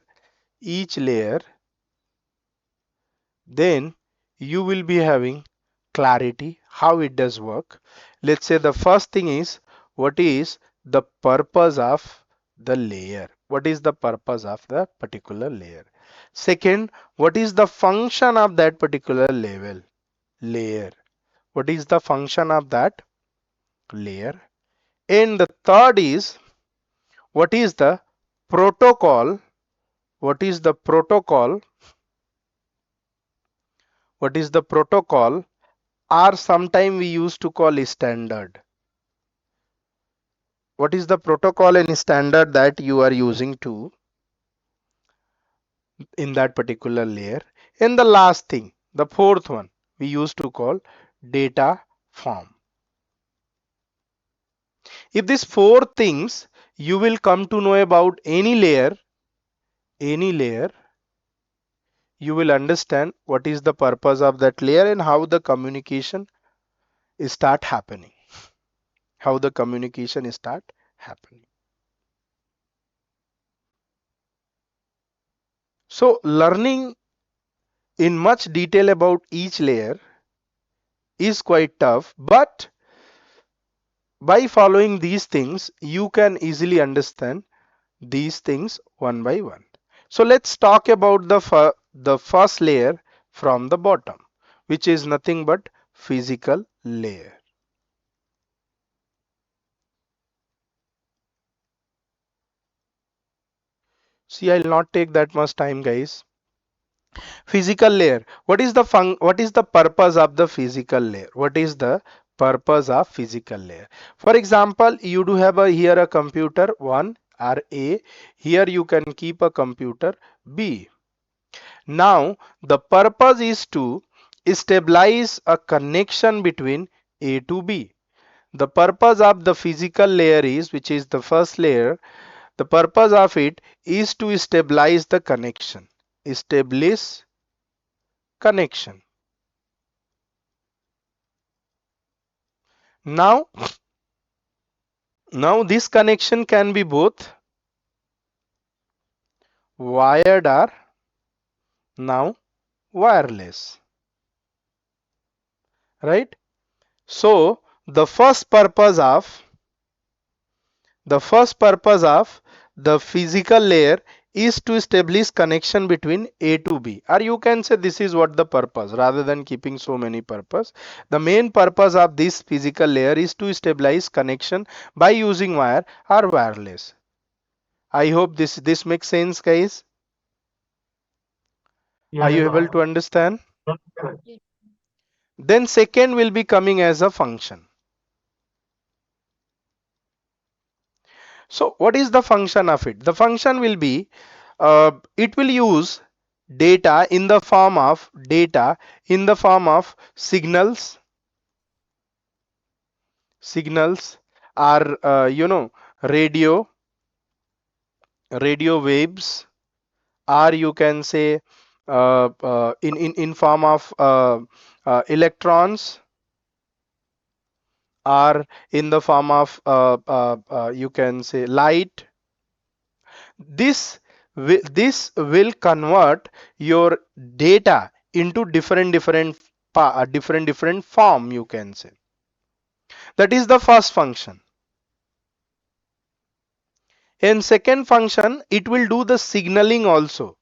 [SPEAKER 1] then you will be having clarity how it does work. Let's say the first thing is, what is the purpose of the layer? What is the purpose of the particular layer? Second, what is the function of that particular layer? What is the function of that layer? And the third is, what is the protocol? What is the protocol? What is the protocol? Or sometime we used to call a standard. What is the protocol and standard that you are using to in that particular layer? And the last thing, the fourth one, we used to call data form. If these four things you will come to know about any layer, you will understand what is the purpose of that layer and how the communication start happening. How the communication start happening. So learning in much detail about each layer is quite tough, but by following these things you can easily understand these things one by one. So let's talk about the first layer from the bottom, which is nothing but physical layer. See, I'll not take that much time, guys. Physical layer. What is the purpose of the physical layer? What is the purpose of physical layer? For example, you do have here a computer 1 or A. Here you can keep a computer B. Now the purpose is to stabilize a connection between A to B. The purpose of the physical layer is, which is the first layer, the purpose of it is to stabilize the connection. Establish connection. Now this connection can be both wired or now wireless, right? So the first purpose of the physical layer is to establish connection between A to B, or you can say this is what the purpose, rather than keeping so many purpose. The main purpose of this physical layer is to stabilize connection by using wire or wireless. I hope this makes sense, guys.
[SPEAKER 2] Yeah,
[SPEAKER 1] Are you
[SPEAKER 2] yeah,
[SPEAKER 1] able to understand?
[SPEAKER 2] yeah.
[SPEAKER 1] Then second will be coming as a function. So what is the function of it? The function will be, it will use data in the form of signals or radio waves, or you can say in form of electrons, or in the form of you can say light. This will convert your data into different form, you can say. That is the first function. In second function, it will do the signaling also.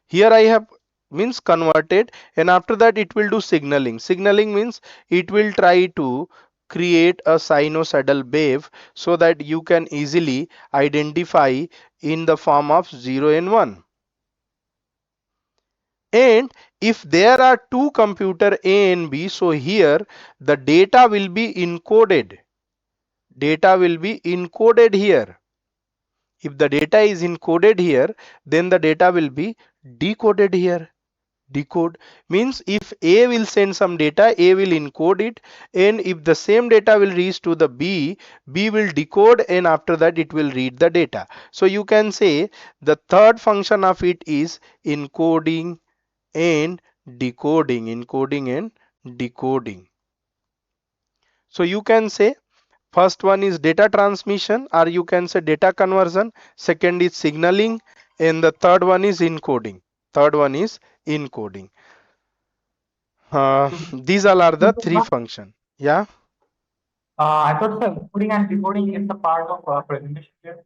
[SPEAKER 1] Here I have means converted, and after that it will do signaling. Signaling means it will try to create a sinusoidal wave so that you can easily identify in the form of 0 and 1. And if there are two computer A and B, so here the data will be encoded. Data will be encoded here. If the data is encoded here, then the data will be decoded here. Decode means if A will send some data, A will encode it, and if the same data will reach to the B, B will decode, and after that it will read the data. So you can say the third function of it is encoding and decoding, encoding and decoding. So you can say first one is data transmission, or you can say data conversion. Second is signaling, and the third one is encoding. Third one is encoding. These all are the three functions. Yeah.
[SPEAKER 2] I thought the encoding and decoding is a part of presentation here.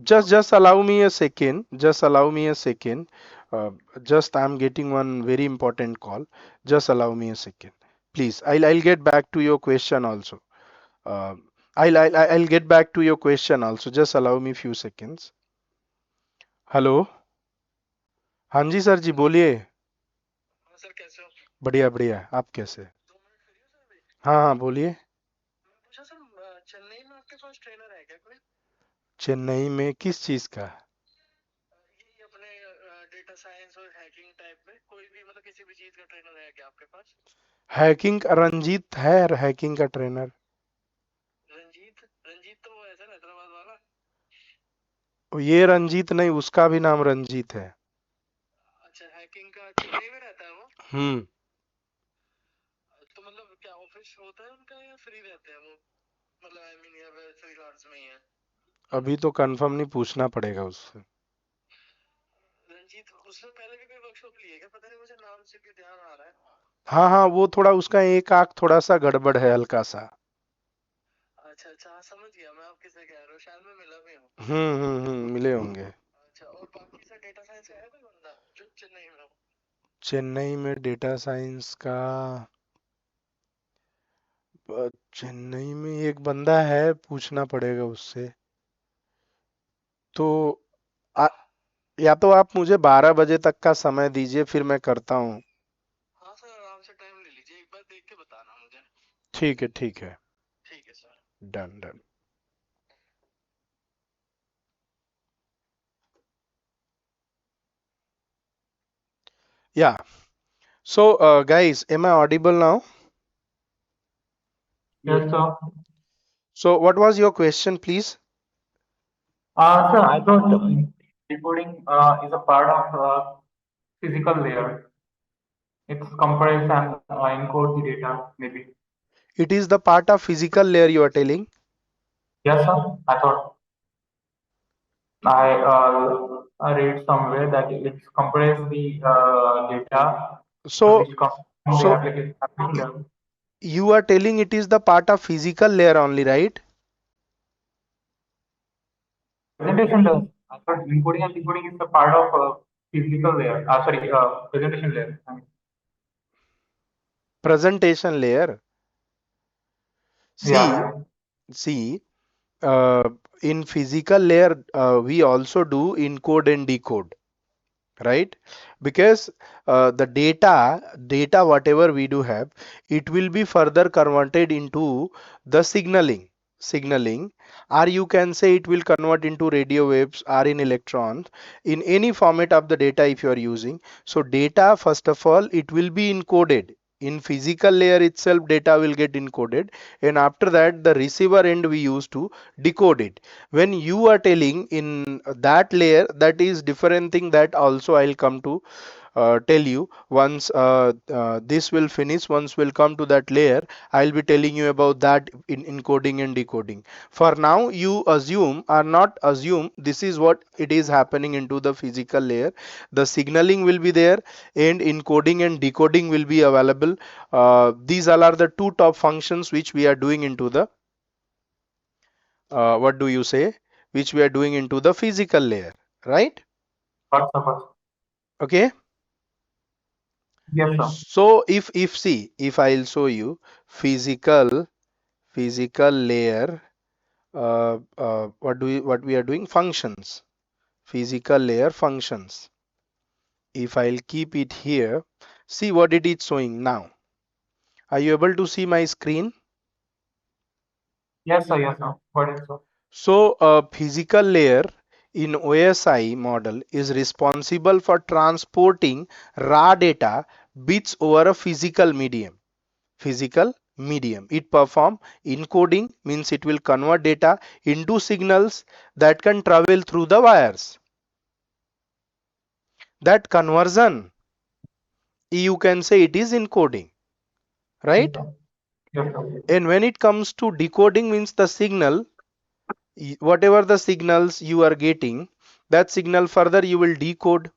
[SPEAKER 1] Just allow me a second. Just allow me a second. Uh, just I'm getting one very important call. Just allow me a second, please. I'll get back to your question also. Uh, I'll get back to your question also. Just allow me few seconds. Hello, हाँ जी sir जी बोलिए।
[SPEAKER 7] Sir कैसे हो?
[SPEAKER 1] बढ़िया बढ़िया, आप कैसे?
[SPEAKER 7] 2 minute free हो sir अभी?
[SPEAKER 1] हाँ हाँ बोलिए।
[SPEAKER 7] पूछा सर, चेन्नई में आपके पास ट्रेनर है क्या कोई?
[SPEAKER 1] चेन्नई में किस चीज़ का?
[SPEAKER 7] यही अपने डेटा साइंस और हैकिंग टाइप में कोई भी मतलब किसी भी चीज का ट्रेनर है क्या आपके पास?
[SPEAKER 1] हैकिंग रंजीत है, हैकिंग का ट्रेनर।
[SPEAKER 7] रंजीत रंजीत तो वो है सर हैदराबाद वाला।
[SPEAKER 1] ये रंजीत नहीं, उसका भी नाम रंजीत है।
[SPEAKER 7] अच्छा, हैकिंग का चेन्नई में रहता है वो? तो मतलब क्या ऑफिस होता है उनका या फ्री रहते हैं वो? मतलब आई मीन या फ्रीलांस में ही है?
[SPEAKER 1] अभी तो कंफर्म नहीं, पूछना पड़ेगा उससे।
[SPEAKER 7] रंजीत उसने पहले भी कोई वर्कशॉप ली है क्या? पता नहीं, मुझे नाम से भी ध्यान आ रहा है।
[SPEAKER 1] हाँ हाँ, वो थोड़ा उसका एक आंख थोड़ा सा गड़बड़ है, हल्का सा।
[SPEAKER 7] अच्छा अच्छा, हाँ समझ गया मैं, आप किसे कह रहे हो, शायद मैं मिला भी हूँ।
[SPEAKER 1] मिले होंगे।
[SPEAKER 7] अच्छा, और बाकी सर डेटा साइंस का है कोई बंदा जो चेन्नई में हो?
[SPEAKER 1] चेन्नई में डेटा साइंस का चेन्नई में एक बंदा है, पूछना पड़ेगा उससे। तो आ, या तो आप मुझे 12 बजे तक का समय दीजिए, फिर मैं करता हूँ।
[SPEAKER 7] हाँ सर, आराम से टाइम ले लीजिए, एक बार देख के बताना मुझे।
[SPEAKER 1] ठीक है ठीक है,
[SPEAKER 7] ठीक है sir.
[SPEAKER 1] Done done. Yeah. So, guys, am I audible now?
[SPEAKER 2] Yes, sir.
[SPEAKER 1] So, what was your question, please?
[SPEAKER 2] Sir, I thought decoding is a part of physical layer. It's compress and encode the data, maybe.
[SPEAKER 1] It is the part of physical layer you are telling?
[SPEAKER 2] Yes, sir. I thought I read somewhere that it's compress the data
[SPEAKER 1] So,
[SPEAKER 2] which comes from the
[SPEAKER 1] so
[SPEAKER 2] application level.
[SPEAKER 1] you are telling it is the part of physical layer only, right?
[SPEAKER 2] Presentation layer. I thought encoding and decoding is a part of physical layer. Sorry, presentation layer. I mean.
[SPEAKER 1] Presentation layer.
[SPEAKER 2] Yeah.
[SPEAKER 1] See, uh, in physical layer, we also do encode and decode, right? Because the data whatever we do have, it will be further converted into the signaling, or you can say it will convert into radio waves or in electrons, in any format of the data if you are using. So data, first of all, it will be encoded in physical layer itself. Data will get encoded, and after that the receiver end we use to decode it. When you are telling in that layer, that is different thing, that also I'll come to tell you once this will finish. Once we'll come to that layer, I'll be telling you about that in encoding and decoding. For now, you assume or not assume, this is what it is happening into the physical layer. The signaling will be there and encoding and decoding will be available. These all are the two top functions which we are doing into the what do you say, which we are doing into the physical layer, right?
[SPEAKER 2] What's up?
[SPEAKER 1] Okay.
[SPEAKER 2] Yes, sir.
[SPEAKER 1] So if see, if I'll show you physical layer, what we are doing, functions, physical layer functions. If I'll keep it here, see what it is showing now. Are you able to see my screen?
[SPEAKER 2] Yes, sir. Yes, sir. What is so?
[SPEAKER 1] So a physical layer in OSI model is responsible for transporting raw data bits over a physical medium. It perform encoding, means it will convert data into signals that can travel through the wires. That conversion, you can say it is encoding, right?
[SPEAKER 2] Yes, sir.
[SPEAKER 1] And when it comes to decoding, means the signal, whatever the signals you are getting, that signal further you will decode.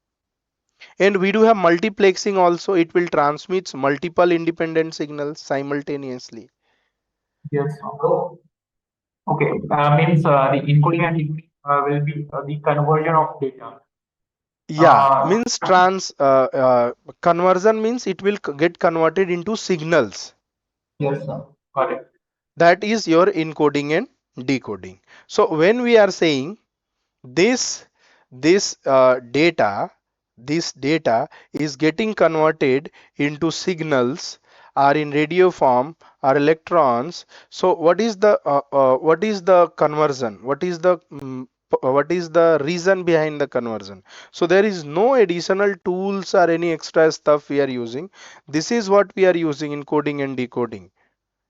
[SPEAKER 1] And we do have multiplexing also. It will transmit multiple independent signals simultaneously.
[SPEAKER 2] Yes. Okay. Means the encoding and decoding will be the conversion of data.
[SPEAKER 1] Yeah,
[SPEAKER 2] Uh,
[SPEAKER 1] means conversion means it will get converted into signals.
[SPEAKER 2] yes, sir. Got it.
[SPEAKER 1] That is your encoding and decoding. So when we are saying this this data is getting converted into signals or in radio form or electrons, so what is the conversion, what is the reason behind the conversion? So there is no additional tools or any extra stuff we are using. This is what we are using in coding and decoding,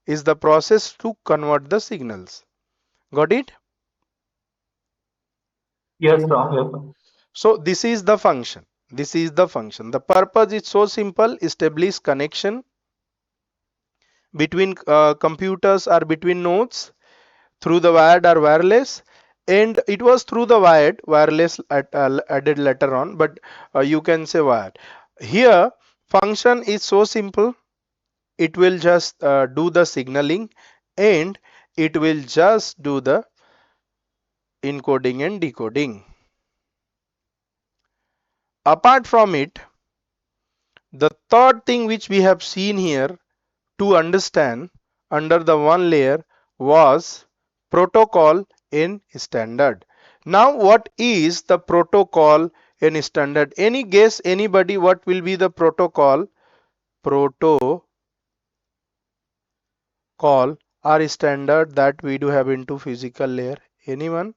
[SPEAKER 1] is the process to convert the signals. Got it?
[SPEAKER 2] Yes, sir. Yes, sir.
[SPEAKER 1] So this is the function. This is the function. The purpose is so simple: establish connection between computers or between nodes through the wired or wireless. And it was through the wired, wireless added later on, but you can say wired. Here, function is so simple. It will just do the signaling, and it will just do the encoding and decoding. Apart from it, the third thing which we have seen here to understand under the one layer was protocol in standard. Now what is the protocol in standard? Any guess, anybody, what will be the protocol? Protocol or standard that we do have into physical layer. Anyone?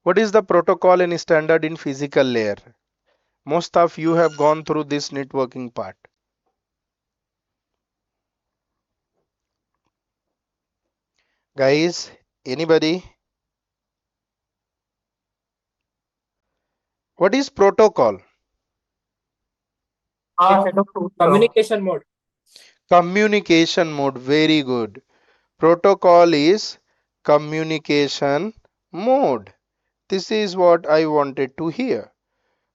[SPEAKER 1] What is the protocol and standard in physical layer? Most of you have gone through this networking part. Guys, anybody? What is protocol?
[SPEAKER 2] Set of tools, sir.
[SPEAKER 3] Communication mode.
[SPEAKER 1] Communication mode. Very good. Protocol is communication mode. This is what I wanted to hear.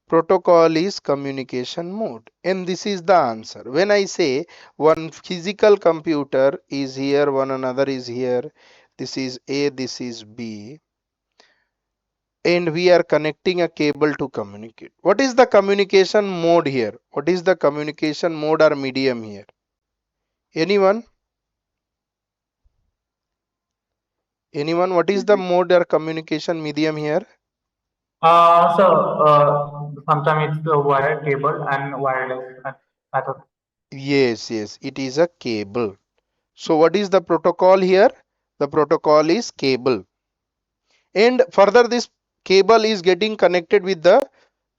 [SPEAKER 1] Protocol is communication mode. And this is the answer. When I say one physical computer is here, one another is here, this is A, this is B, and we are connecting a cable to communicate. What is the communication mode here? What is the communication mode or medium here? Anyone? Anyone? What is the mode or communication medium here?
[SPEAKER 2] Sometimes it's the wired cable and wireless method.
[SPEAKER 1] Yes, it is a cable. So what is the protocol here? The protocol is cable. And further, this cable is getting connected with the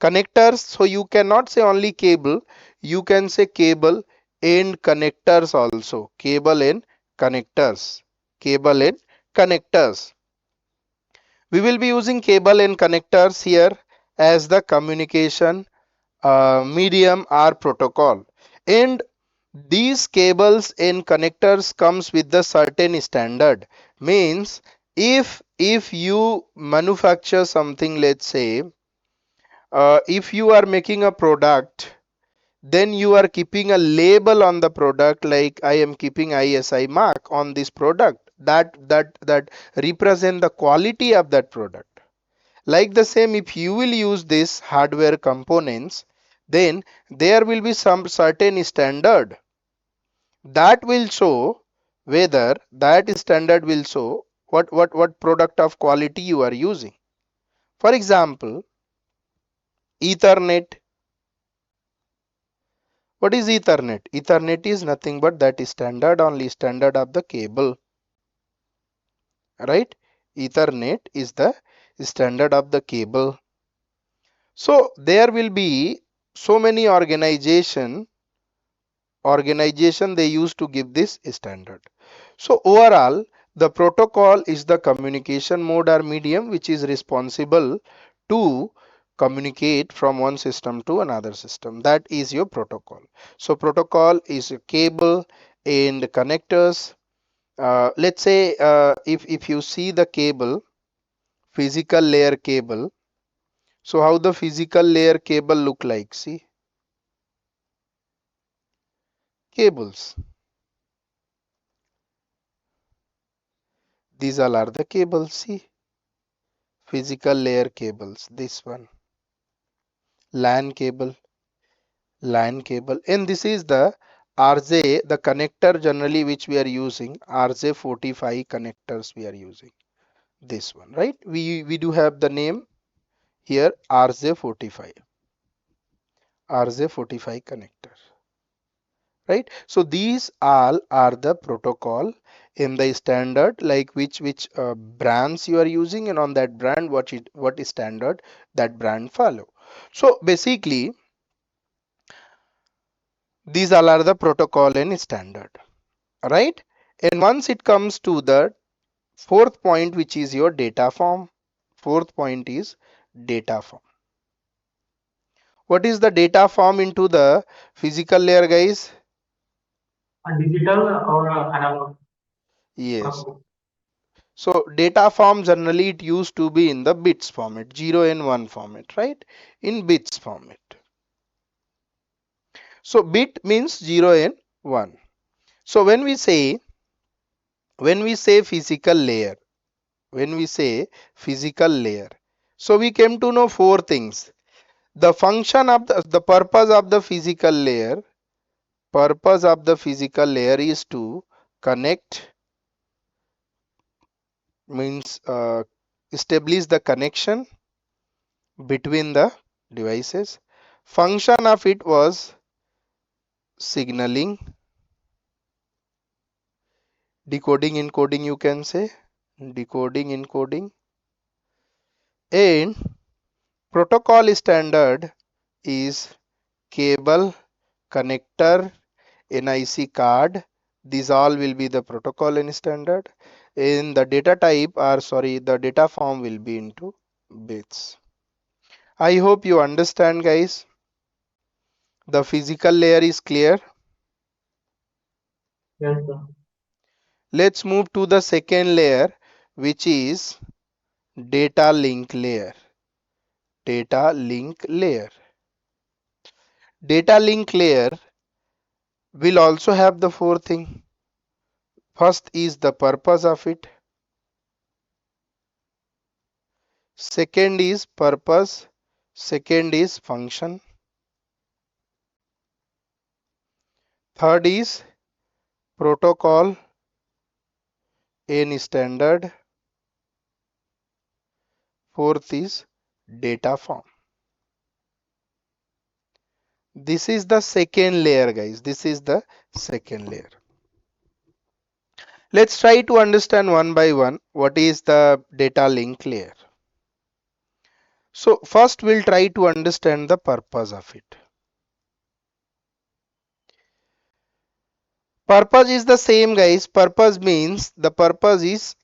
[SPEAKER 1] connectors. So you cannot say only cable, you can say cable and connectors also. Cable and connectors. Cable and connectors. We will be using cable and connectors here as the communication medium or protocol. And these cables and connectors comes with the certain standard. Means if you manufacture something, let's say if you are making a product, then you are keeping a label on the product, like I am keeping ISI mark on this product, that represent the quality of that product. Like the same, if you will use this hardware components, then there will be some certain standard that will show whether that standard will show what product of quality you are using. For example, Ethernet. What is Ethernet? Ethernet is nothing but that standard, only standard of the cable, right? Ethernet is the standard of the cable. So there will be so many organization they used to give this standard. So overall, the protocol is the communication mode or medium which is responsible to communicate from one system to another system. That is your protocol. So protocol is a cable and connectors. Let's say if you see the cable, physical layer cable. So how the physical layer cable look like? See, cables. These all are the cables. See, physical layer cables. This one, LAN cable, LAN cable, and this is the RJ, the connector generally which we are using. RJ45 connectors we are using. This one, right? We do have the name here, RJ45, RJ45 connector. Right, so these all are the protocol in the standard, like which brands you are using, and on that brand what is standard that brand follow. So basically these all are the protocol and standard, right? And once it comes to the fourth point, which is your data form. Fourth point is data form. What is the data form into the physical layer, guys?
[SPEAKER 2] A digital or analog?
[SPEAKER 1] Yes. So data form generally it used to be in the bits format, 0 and 1 format, right? In bits format. So bit means 0 and 1. So when we say physical layer, so we came to know four things. The function of the purpose of the physical layer, is to connect, means establish the connection between the devices. Function of it was signaling, decoding, encoding, you can say, decoding, encoding. And protocol standard is cable, connector, NIC card. These all will be the protocol and standard. In the data type, or sorry, the data form will be into bits. I hope you understand, guys. The physical layer is clear.
[SPEAKER 2] Yes, sir.
[SPEAKER 1] Let's move to the second layer, which is data link layer. Data link layer. Data link layer will also have the four thing. First is the purpose of it. Second is purpose. Second is function. Third is protocol and standard. Fourth is data form. This is the second layer, guys. This is the second layer. Let's try to understand one by one what is the data link layer. So first we'll try to understand the purpose of it. Purpose is the same, guys. Purpose means the purpose is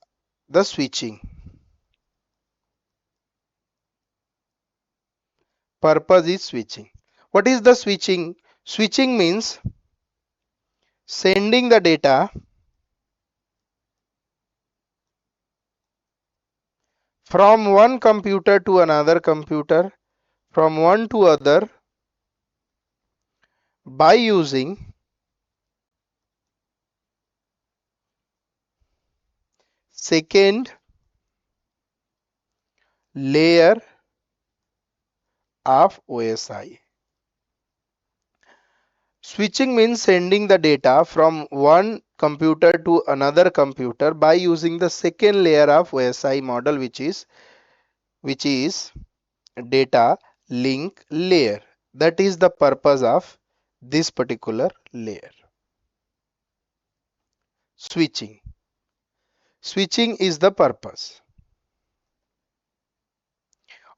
[SPEAKER 1] the switching. Purpose is switching. What is the switching? Switching means sending the data from one computer to another computer, from one to other, by using second layer of OSI. Switching means sending the data from one computer to another computer by using the second layer of OSI model, which is data link layer. That is the purpose of this particular layer. Switching. Switching is the purpose.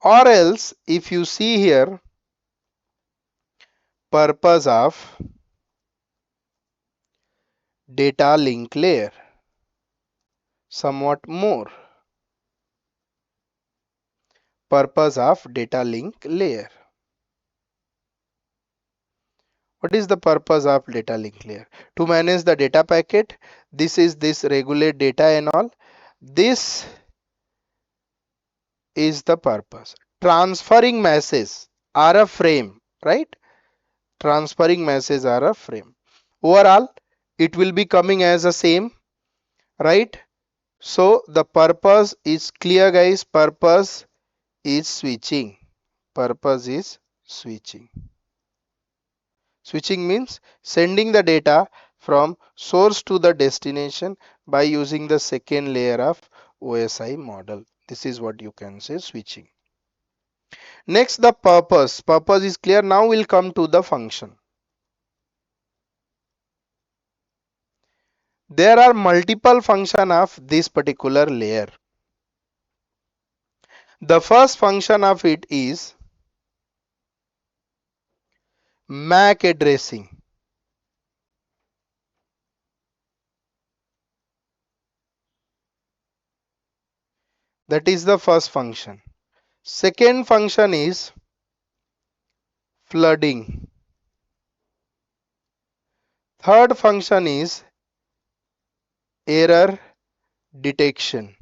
[SPEAKER 1] Or else, if you see here, purpose of data link layer, somewhat more. purpose of data link layer. What is the purpose of data link layer? To manage the data packet. This is this regulate data and all. This is the purpose. Transferring messages are a frame, right? Transferring messages are a frame. Overall, it will be coming as a same, right? So the purpose is clear, guys. Purpose is switching. Purpose is switching. Switching means sending the data from source to the destination by using the second layer of OSI model. This is what you can say, switching. Next, the purpose. Purpose is clear. Now we'll come to the function. There are multiple functions of this particular layer. The first function of it is MAC addressing. That is the first function. Second function is flooding. Third function is error detection.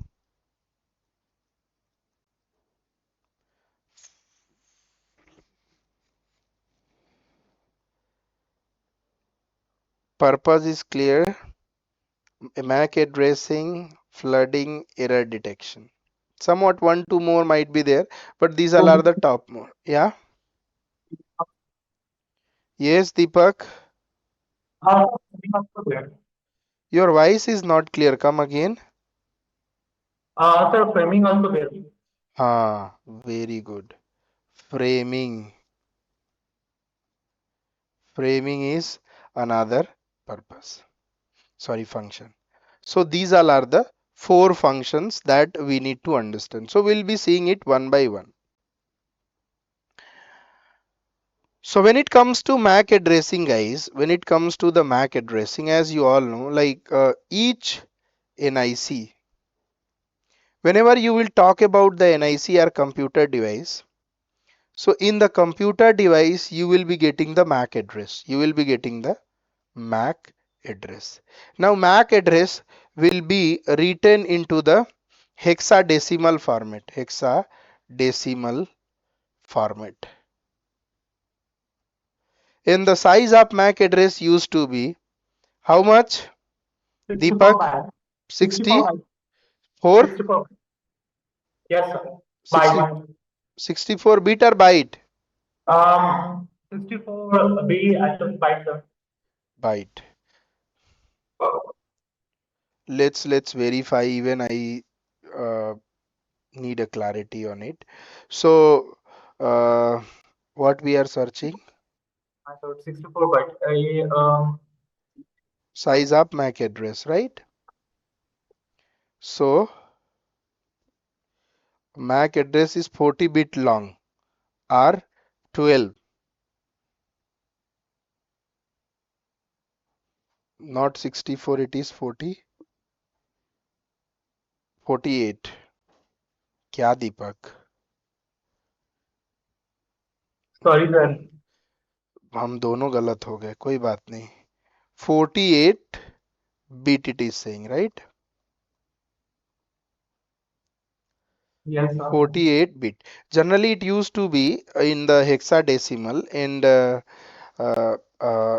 [SPEAKER 1] Purpose is clear. MAC addressing, flooding, error detection. Somewhat one, two more might be there, but these all are the top more. Yeah. Yes, Deepak. Your voice is not clear. Come again.
[SPEAKER 2] Sir, framing also there.
[SPEAKER 1] Very good. Framing. Framing is another purpose. Sorry, function. So these all are the four functions that we need to understand. So we'll be seeing it one by one. So when it comes to MAC addressing, guys, when it comes to the MAC addressing, as you all know, like each NIC, whenever you will talk about the NIC or computer device, so in the computer device, you will be getting the MAC address. You will be getting the MAC address. Now MAC address will be written into the hexadecimal format. Hexadecimal format. And the size of MAC address used to be how much?
[SPEAKER 2] 64
[SPEAKER 1] Deepak?
[SPEAKER 2] bytes.
[SPEAKER 1] 64?
[SPEAKER 2] 64. Yes, sir.
[SPEAKER 1] 60,
[SPEAKER 2] Byte.
[SPEAKER 1] 64 bit or byte?
[SPEAKER 2] 64 B, I think byte, sir.
[SPEAKER 1] Byte. Let's verify. Even I need a clarity on it. So what we are searching?
[SPEAKER 2] I thought 64 byte.
[SPEAKER 1] Size of MAC address, right? So MAC address is 40 bit long or 12, not 64, it is 40, 48. क्या दीपक?
[SPEAKER 2] Sorry, sir.
[SPEAKER 1] हम दोनों गलत हो गए, कोई बात नहीं. 48 bit it is saying, right?
[SPEAKER 2] Yes, sir.
[SPEAKER 1] 48 bit. Generally it used to be in the hexadecimal, and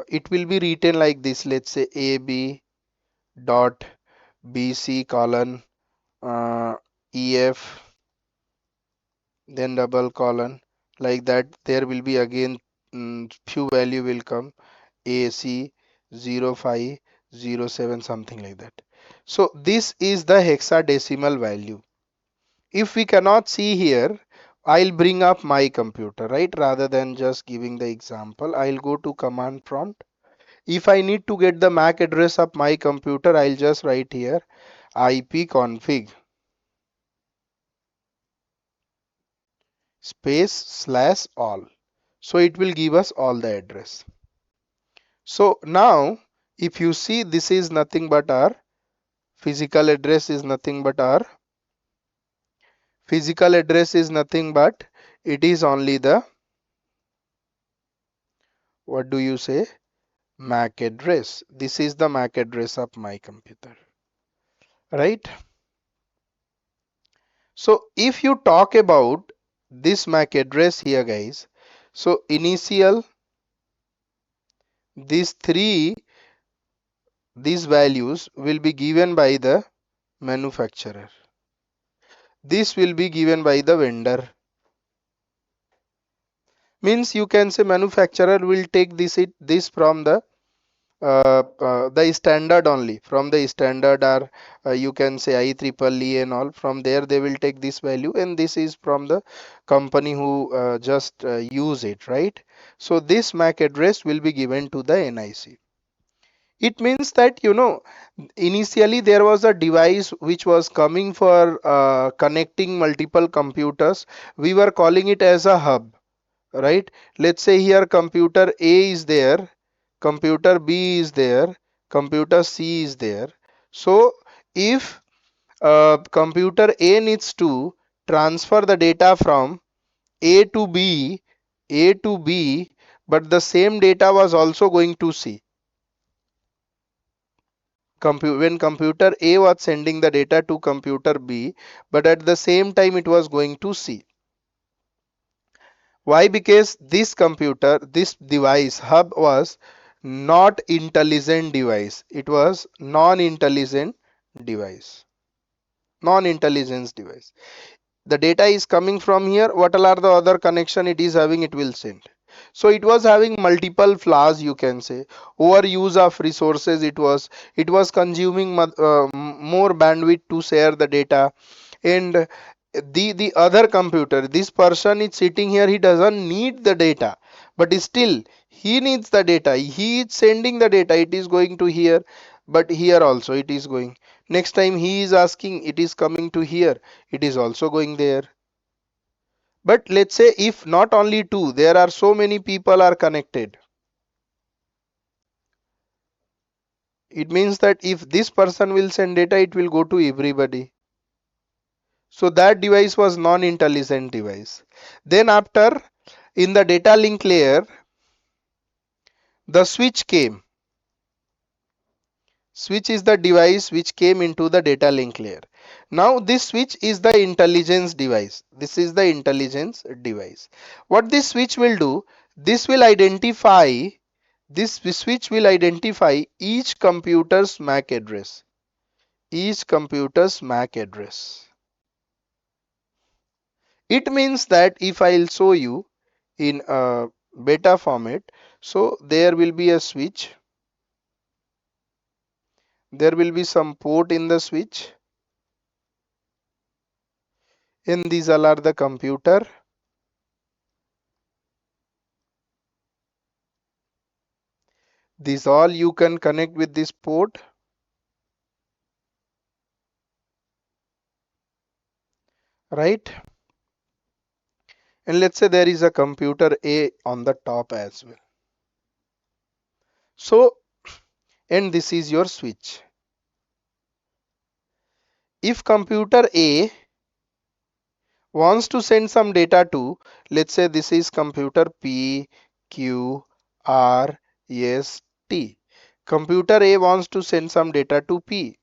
[SPEAKER 1] it will be written like this. Let's say AB dot BC colon EF, then double colon, like that. There will be again few value will come, AC 0507, something like that. So this is the hexadecimal value. If we cannot see here, I'll bring up my computer, right? Rather than just giving the example, I'll go to command prompt. If I need to get the MAC address of my computer, I'll just write here ipconfig space / all. So it will give us all the address. So now if you see, this is nothing but our physical address, is nothing but our Physical address is nothing but it is only the, what do you say, MAC address. This is the MAC address of my computer, right? So if you talk about this MAC address here, guys, so initial, these values will be given by the manufacturer. This will be given by the vendor. Means you can say manufacturer will take this from the standard only, from the standard, or you can say IEEE and all. From there they will take this value, and this is from the company who just use it, right? So this MAC address will be given to the NIC. It means that, you know, initially there was a device which was coming for connecting multiple computers. We were calling it as a hub, right? Let's say here computer A is there, computer B is there, computer C is there. So if computer A needs to transfer the data from A to B, A to B, but the same data was also going to C. When computer A was sending the data to computer B, but at the same time it was going to C. Why? Because this computer, this device, hub, was not intelligent device. It was non-intelligent device. Non-intelligence device. The data is coming from here. What all are the other connection it is having? It will send. So it was having multiple flaws, you can say. Overuse of resources. It was consuming more bandwidth to share the data. And the other computer, this person is sitting here, he doesn't need the data, but still he needs the data. He is sending the data, it is going to here, but here also it is going. Next time he is asking, it is coming to here, it is also going there. But let's say if not only two, there are so many people are connected, it means that if this person will send data, it will go to everybody. So that device was non-intelligent device. Then after, in the data link layer, the switch came. Switch is the device which came into the data link layer. Now this switch is the intelligence device. This is the intelligence device. What this switch will do, this will identify, this switch will identify each computer's MAC address. Each computer's MAC address. It means that if I'll show you in a beta format, so there will be a switch, there will be some port in the switch, and these all are the computer. These all you can connect with this port, right? And let's say there is a computer A on the top as well. So, and this is your switch. If computer A wants to send some data to, let's say this is computer P, Q, R, S, T. Computer A wants to send some data to P.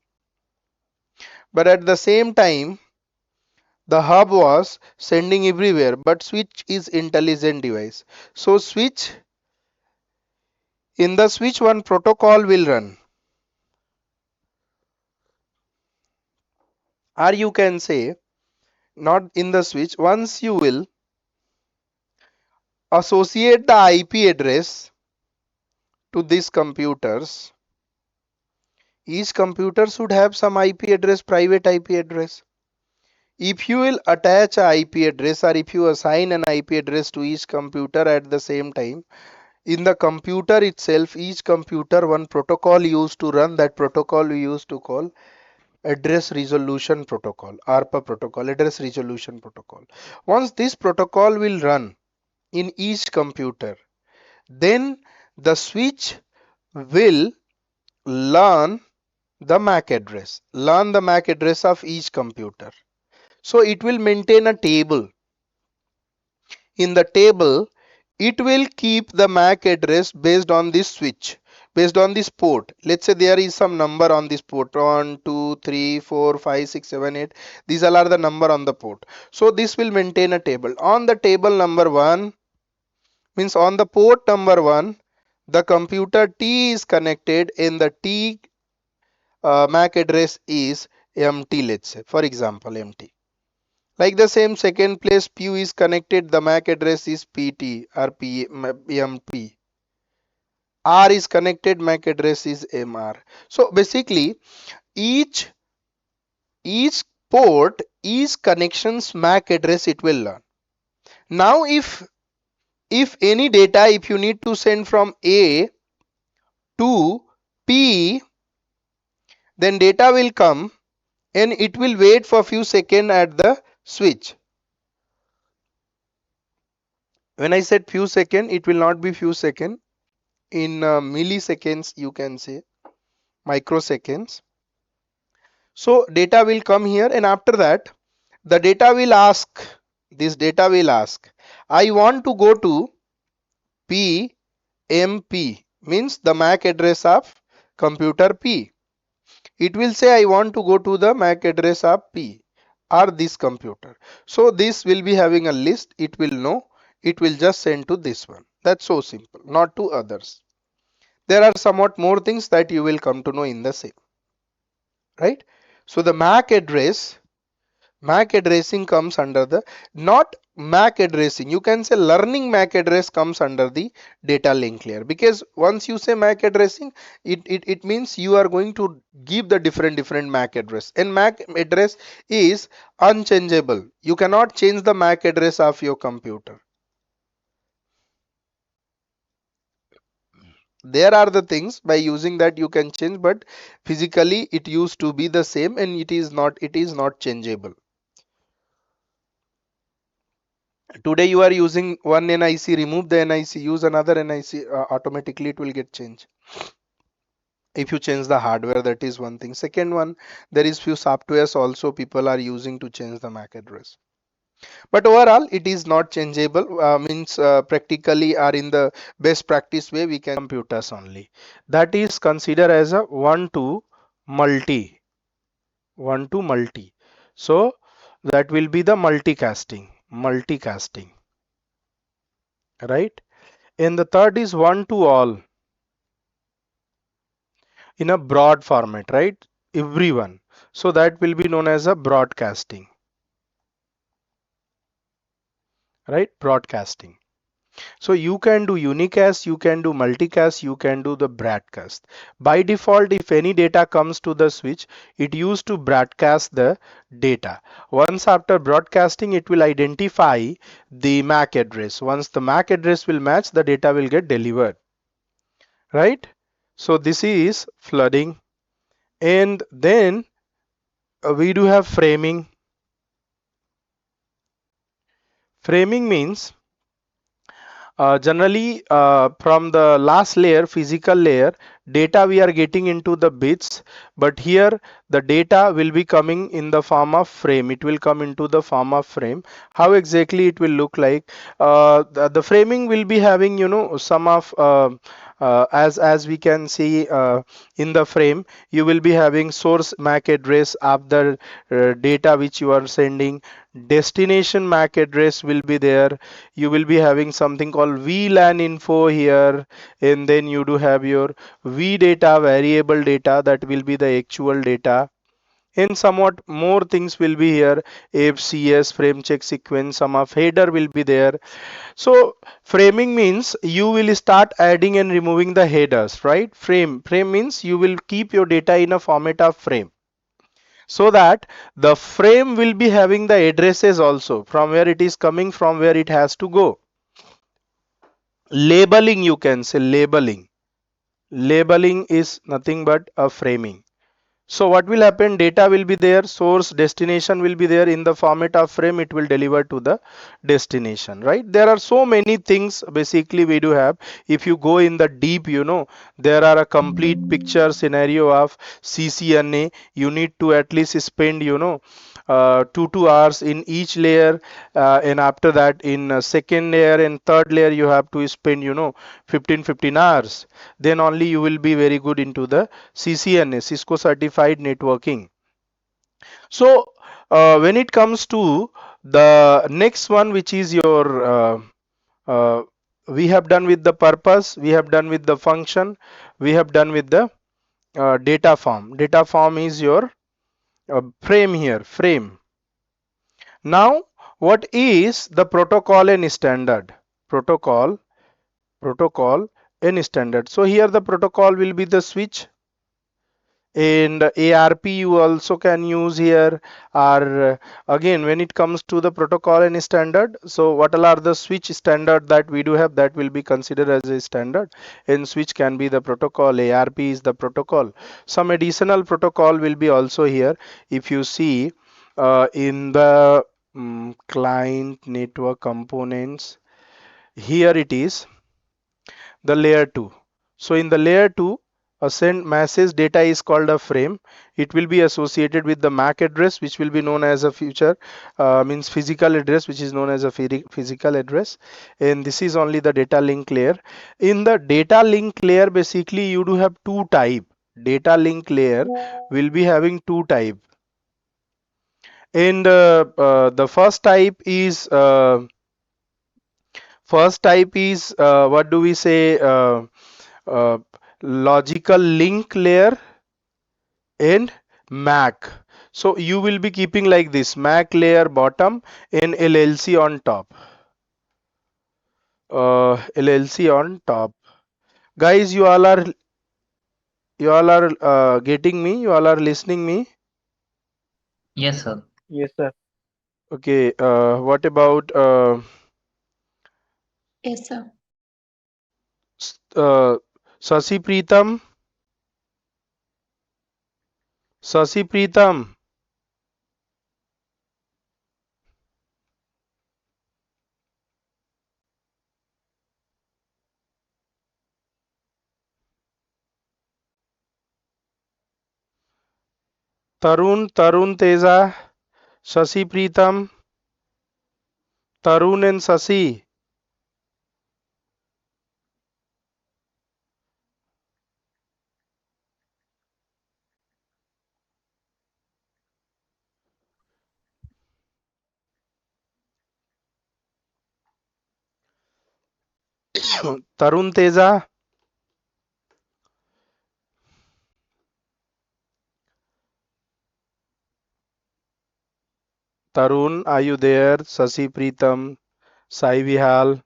[SPEAKER 1] But at the same time, the hub was sending everywhere, but switch is intelligent device. So switch, in the switch one protocol will run. Or you can say, not in the switch, once you will associate the IP address to these computers, each computer should have some IP address, private IP address. If you will attach a IP address, or if you assign an IP address to each computer at the same time, in the computer itself, each computer, one protocol used to run. That protocol we used to call address resolution protocol, ARPA protocol, address resolution protocol. Once this protocol will run in each computer, then the switch will learn the MAC address, of each computer. So it will maintain a table. In the table, it will keep the MAC address based on this switch, based on this port. Let's say there is some number on this port, 1 2 3 4 5 6 7 8. These all are the number on the port. So this will maintain a table. On the table number 1, means on the port number 1, the computer T is connected and the T MAC address is empty, let's say, for example, empty. Like the same second place Pu is connected, the MAC address is PT or MP. R is connected, MAC address is MR. So basically each port, each connection's MAC address it will learn. Now if any data, if you need to send from A to P, then data will come and it will wait for a few seconds at the switch. When I said few seconds, it will not be few seconds. In milliseconds, you can say microseconds. So data will come here, and after that the data will ask, this data will ask, I want to go to PMP, means the MAC address of computer P. It will say I want to go to the MAC address of P or this computer. So this will be having a list. It will know, it will just send to this one. That's so simple, not to others. There are somewhat more things that you will come to know in the same, right? So the MAC addressing comes under the, not MAC addressing, you can say learning MAC address comes under the data link layer, because once you say MAC addressing, it means you are going to give the different MAC address, and MAC address is unchangeable. You cannot change the MAC address of your computer. There are the things by using that you can change, but physically it used to be the same, and it is not changeable. Today you are using one NIC, remove the NIC, use another NIC, automatically it will get changed. If you change the hardware, that is one thing. Second one, there is few softwares also people are using to change the MAC address. But overall, it is not changeable, means practically or in the best practice way, we can computers only. That is considered as a one-to-multi. So that will be the multicasting, right? And the third is one-to-all in a broad format, right? Everyone. So that will be known as a broadcasting, right? Broadcasting. So you can do unicast, you can do multicast, you can do the broadcast. By default, if any data comes to the switch, it used to broadcast the data. Once after broadcasting, it will identify the MAC address. Once the MAC address will match, the data will get delivered, right? So this is flooding. And then we do have framing. Framing means generally from the last layer, physical layer, data we are getting into the bits, but here the data will be coming in the form of frame. It will come into the form of frame. How exactly it will look like? The framing will be having, you know, some of as we can see in the frame, you will be having source MAC address of the data which you are sending. Destination MAC address will be there. You will be having something called VLAN info here, and then you do have your VData, variable data, that will be the actual data. And somewhat more things will be here, FCS, frame check sequence, some of header will be there. So framing means you will start adding and removing the headers, right? Frame means you will keep your data in a format of frame, so that the frame will be having the addresses also, from where it is coming, from where it has to go. Labeling, you can say labeling is nothing but a framing. So what will happen, data will be there, source, destination will be there in the format of frame, it will deliver to the destination, right? There are so many things basically we do have. If you go in the deep, you know, there are a complete picture scenario of CCNA. You need to at least spend, you know, 2 hours in each layer, and after that in second layer and third layer you have to spend 15 hours. Then only you will be very good into the CCNA, Cisco Certified Networking. So when it comes to the next one, which is your uh, we have done with the purpose, we have done with the function, we have done with the data form. Data form is your frame here, frame. Now what is the protocol and standard? Protocol and standard. So here the protocol will be the switch, and ARP you also can use here. Or again, when it comes to the protocol and standard, so what all are the switch standard that we do have, that will be considered as a standard, and switch can be the protocol, ARP is the protocol. Some additional protocol will be also here. If you see in the client network components, here it is the layer 2. So in the layer 2, a send message data is called a frame. It will be associated with the MAC address, which will be known as a future means physical address, which is known as a physical address. And this is only the data link layer. In the data link layer, basically you do have two type. Data link layer will be having two type. And the first type is what do we say, uh, logical link layer and MAC. So you will be keeping like this: MAC layer bottom and LLC on top. LLC on top. Guys, you all are getting me? You all are listening me?
[SPEAKER 8] Yes, sir.
[SPEAKER 3] Yes, sir.
[SPEAKER 1] Okay. What about
[SPEAKER 6] Yes, sir.
[SPEAKER 1] uh, Sasi Preetham? Sasi Preetham. Tarun Teja. Sasi Preetham. Tarun and Sasi. Tarun Teja. Tarun, are you there? Sasi Preetham, Sai Vihal.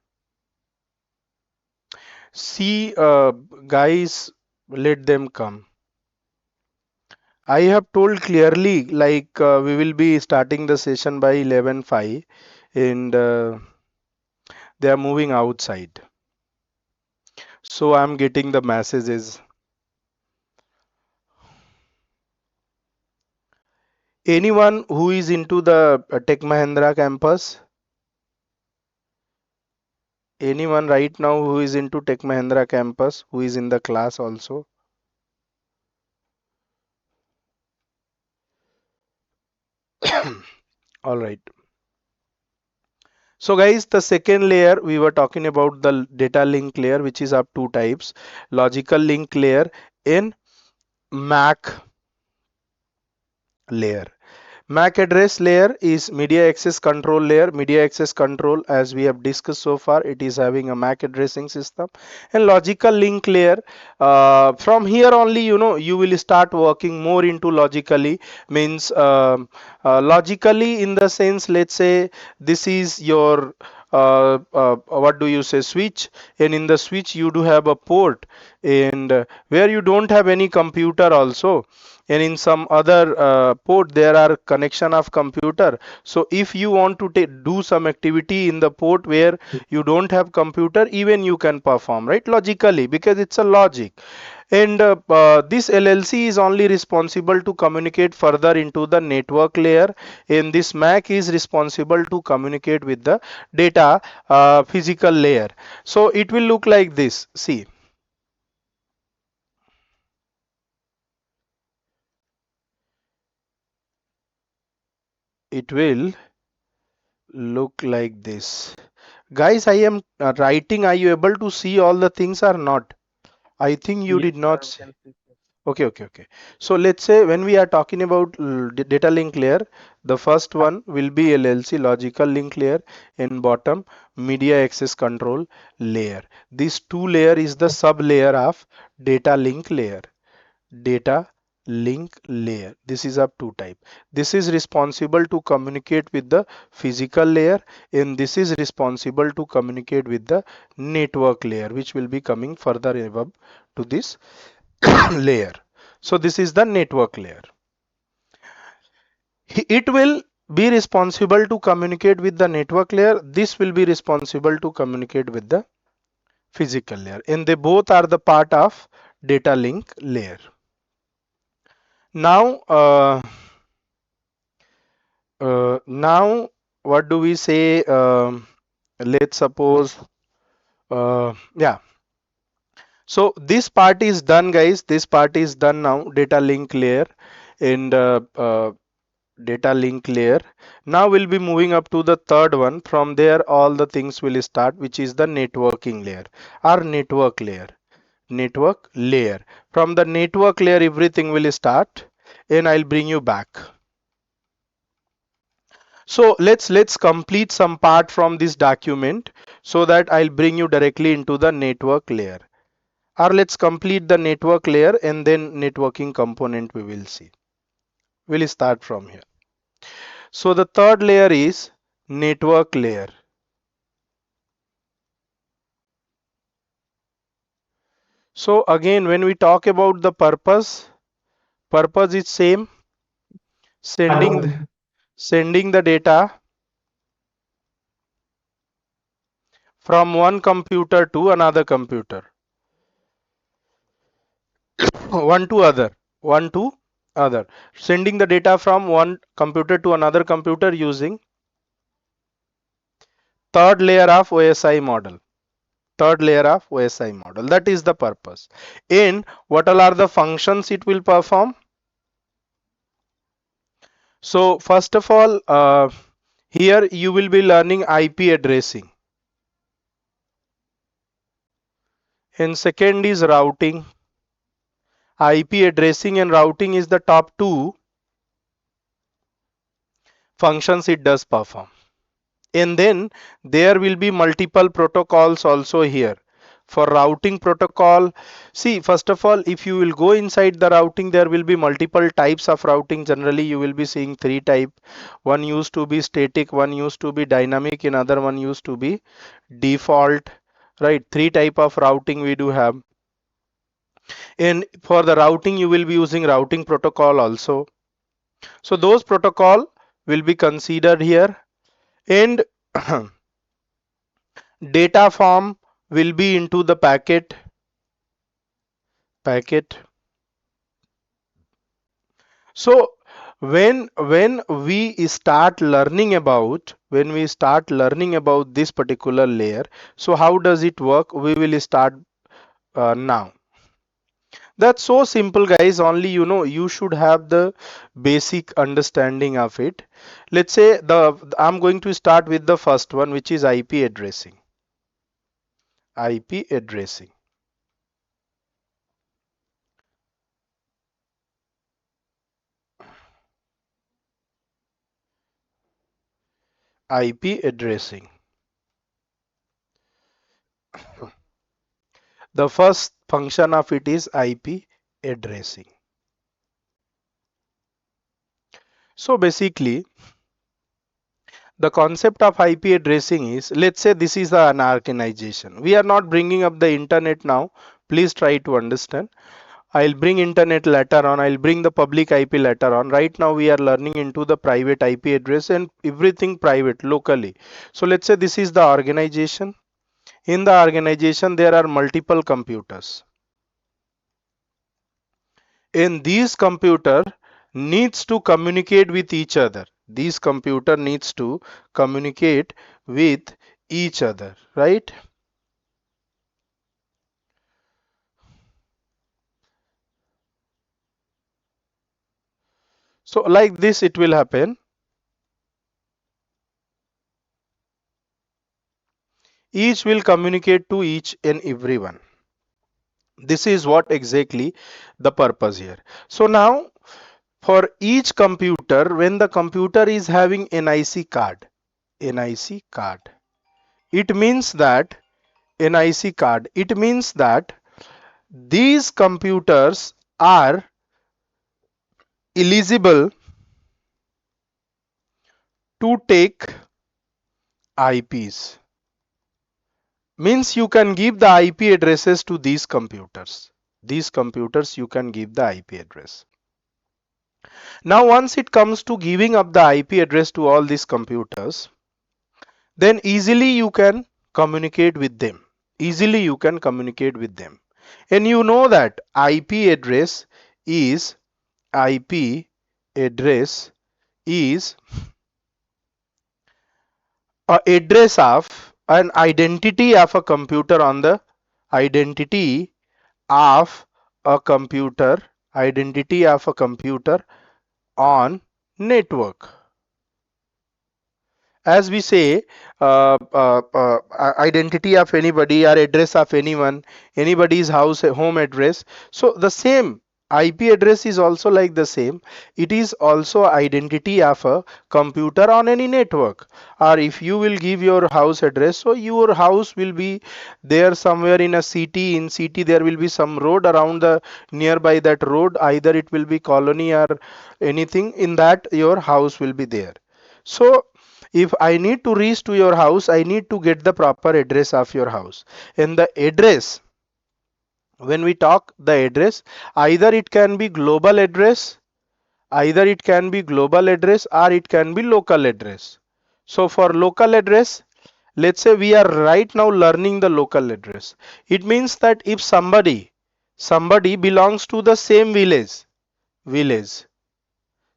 [SPEAKER 1] See, guys, let them come. I have told clearly, like we will be starting the session by 11:05, and they are moving outside. So I'm getting the messages. Anyone who is into the Tech Mahindra campus? Anyone right now who is into Tech Mahindra campus, who is in the class also? All right. So guys, the second layer we were talking about, the data link layer, which is of two types: logical link layer and MAC layer. MAC address layer is media access control layer. Media access control, as we have discussed so far, it is having a MAC addressing system. And logical link layer, from here only, you will start working more into logically, means logically in the sense, let's say this is your what do you say, switch, and in the switch you do have a port, and where you don't have any computer also, and in some other port there are connection of computer. So if you want to do some activity in the port where you don't have computer, even you can perform, right, logically, because it's a logic. And this LLC is only responsible to communicate further into the network layer, and this MAC is responsible to communicate with the data physical layer. So it will look like this. See, it will look like this. Guys, I am writing. Are you able to see all the things or not? I think you did not see. Okay, okay, okay. So let's say when we are talking about data link layer, the first one will be LLC, logical link layer, in bottom media access control layer. This two layer is the sub layer of data link layer. Data link layer. This is of two type. This is responsible to communicate with the physical layer, and this is responsible to communicate with the network layer, which will be coming further above to this layer. So this is the network layer. It will be responsible to communicate with the network layer. This will be responsible to communicate with the physical layer, and they both are the part of data link layer. Now now what do we say? Let's suppose yeah, so this part is done, guys. This part is done now, data link layer and data link layer. Now we'll be moving up to the third one. From there all the things will start, which is the networking layer or network layer. Network layer. From the network layer everything will start, and I'll bring you back. So let's complete some part from this document so that I'll bring you directly into the network layer. Or let's complete the network layer and then networking component we will see. We'll start from here. So the third layer is network layer. So again, when we talk about the purpose is same, sending the data from one computer to another computer, one to other, sending the data from one computer to another computer using third layer of OSI model. That is the purpose. And what all are the functions it will perform? So first of all, here you will be learning IP addressing, and second is routing. IP addressing and routing is the top two functions it does perform. And then there will be multiple protocols also here. For routing protocol, see, first of all, if you will go inside the routing, there will be multiple types of routing. Generally you will be seeing three type. One used to be static, one used to be dynamic, and other one used to be default, right? Three type of routing we do have. And for the routing you will be using routing protocol also. So those protocol will be considered here. And data form will be into the packet. So when we start learning about this particular layer, so how does it work? We will start now. That's so simple, guys. Only you should have the basic understanding of it. Let's say I'm going to start with the first one, which is IP addressing. IP addressing. IP addressing. The first function of it is IP addressing. So basically, the concept of IP addressing is, let's say this is an organization. We are not bringing up the internet now. Please try to understand. I'll bring internet later on. I'll bring the public IP later on. Right now we are learning into the private IP address and everything private locally. So let's say this is the organization. In the organization there are multiple computers. And these computer needs to communicate with each other. These computer needs to communicate with each other, right? So like this it will happen. each will communicate to each and everyone. This is what exactly the purpose here. So now for each computer, when the computer is having NIC card, NIC card, it means that NIC card, it means that these computers are eligible to take IPs. Means you can give the IP addresses to these computers. These computers you can give the IP address. Now once it comes to giving up the IP address to all these computers, then easily you can communicate with them. Easily you can communicate with them. And you know that IP address is a address of an identity of a computer on the identity of a computer identity of a computer on network. As we say, identity of anybody or address of anyone, anybody's house home address. So the same IP address is also like the same. It is also identity of a computer on any network. Or if you will give your house address, so your house will be there somewhere in a city. In city there will be some road around the nearby that road. Either it will be colony or anything. In that your house will be there. So if I need to reach to your house, I need to get the proper address of your house. And the address, when we talk the address, either it can be global address, either it can be global address or it can be local address. So for local address, let's say we are right now learning the local address. It means that if somebody belongs to the same village,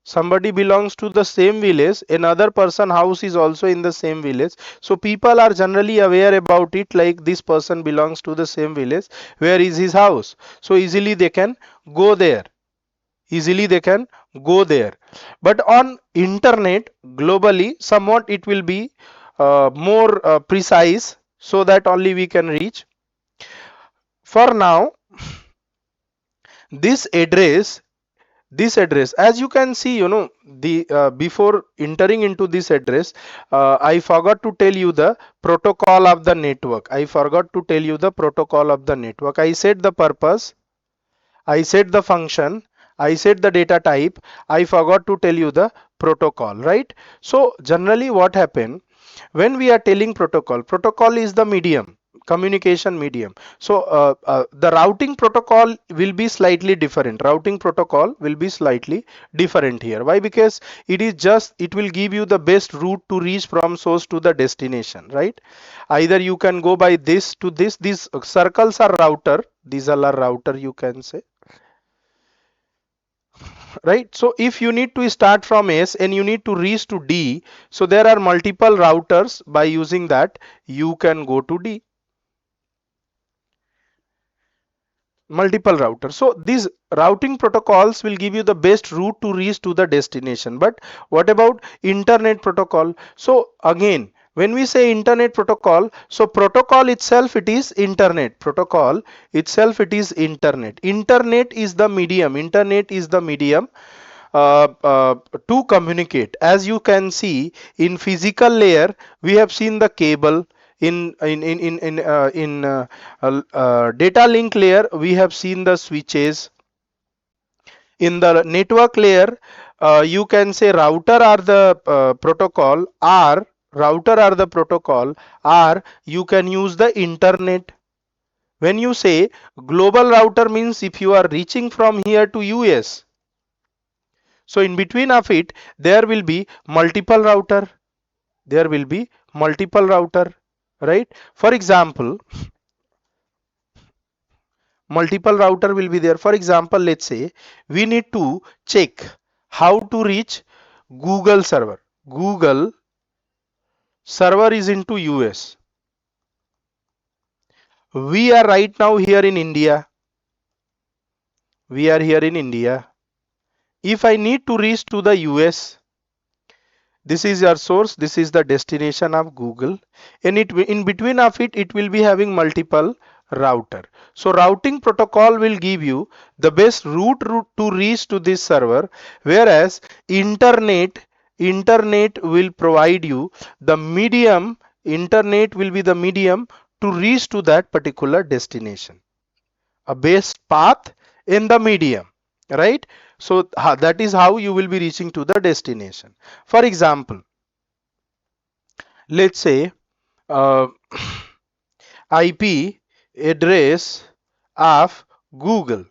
[SPEAKER 1] somebody belongs to the same village, another person house is also in the same village, so people are generally aware about it, like this person belongs to the same village, where is his house, so easily they can go there, easily they can go there. But on internet globally, somewhat it will be more precise, so that only we can reach. For now, this address, as you can see, the before entering into this address, I forgot to tell you the protocol of the network. I forgot to tell you the protocol of the network. I said the purpose, I said the function, I said the data type, I forgot to tell you the protocol, right? So generally what happened when we are telling protocol is the medium, communication medium. So the routing protocol will be slightly different. Routing protocol will be slightly different here. Why? Because it will give you the best route to reach from source to the destination, right? Either you can go by this to this. These circles are router, these all are router, you can say, right? So if you need to start from S and you need to reach to D, so there are multiple routers. By using that you can go to D, multiple routers. So these routing protocols will give you the best route to reach to the destination. But what about internet protocol? So again, when we say internet protocol, so protocol itself, it is internet. Protocol itself, it is internet. Internet is the medium. Internet is the medium to communicate. As you can see, in physical layer we have seen the cable. In data link layer we have seen the switches. In the network layer, you can say router are the protocol, or you can use the internet. When you say global router, means if you are reaching from here to US, so in between of it there will be multiple router, right? For example, multiple router will be there. For example, let's say we need to check how to reach Google server. Google server is into US. We are right now here in India. If I need to reach to the US, This is your source, this is the destination of Google, and in between of it will be having multiple router. So routing protocol will give you the best route to reach to this server, whereas internet will provide you the medium. Internet will be the medium to reach to that particular destination, a best path in the medium, right? So that is how you will be reaching to the destination. For example, let's say uh, IP address of Google.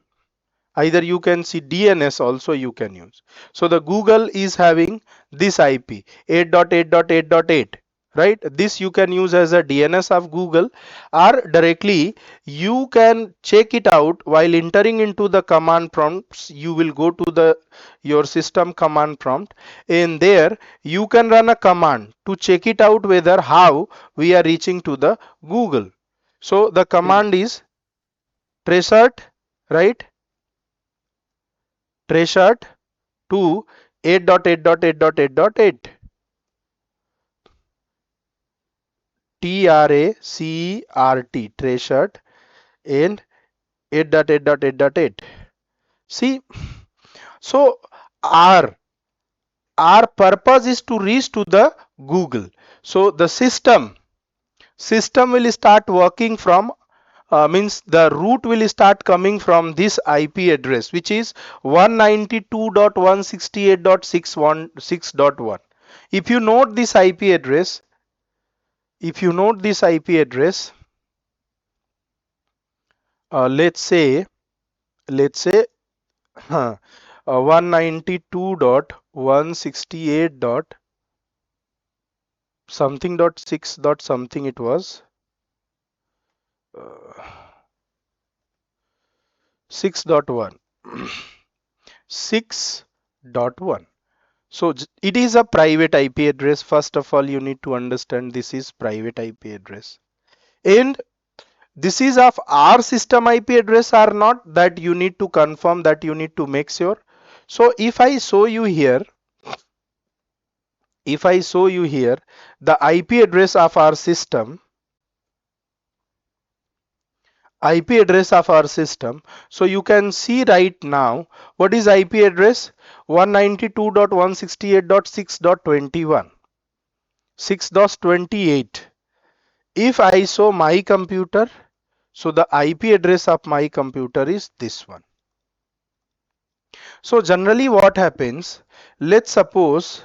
[SPEAKER 1] Either you can see DNS also you can use. So the Google is having this IP 8.8.8.8, right? This you can use as a DNS of Google, or directly you can check it out while entering into the command prompts. You will go to the your system command prompt, and there you can run a command to check it out whether how we are reaching to the Google. So the command is tracert, right? Tracert to 8.8.8.8.8, TRACERT, tracert, and 8.8.8.8. See, so our purpose is to reach to the Google. So the system will start working from means the route will start coming from this IP address, which is 192.168.6.1. If you note this IP address, let's say 192.168 dot something dot 6 dot something it was, 6.1 6.1. So it is a private IP address. First of all, you need to understand this is private IP address, and this is of our system IP address or not, that you need to confirm, that you need to make sure. So if I show you here, the IP address of our system, so you can see right now what is IP address, 192.168.6.21, 6.28. If I show my computer, so the IP address of my computer is this one. So generally what happens, let's suppose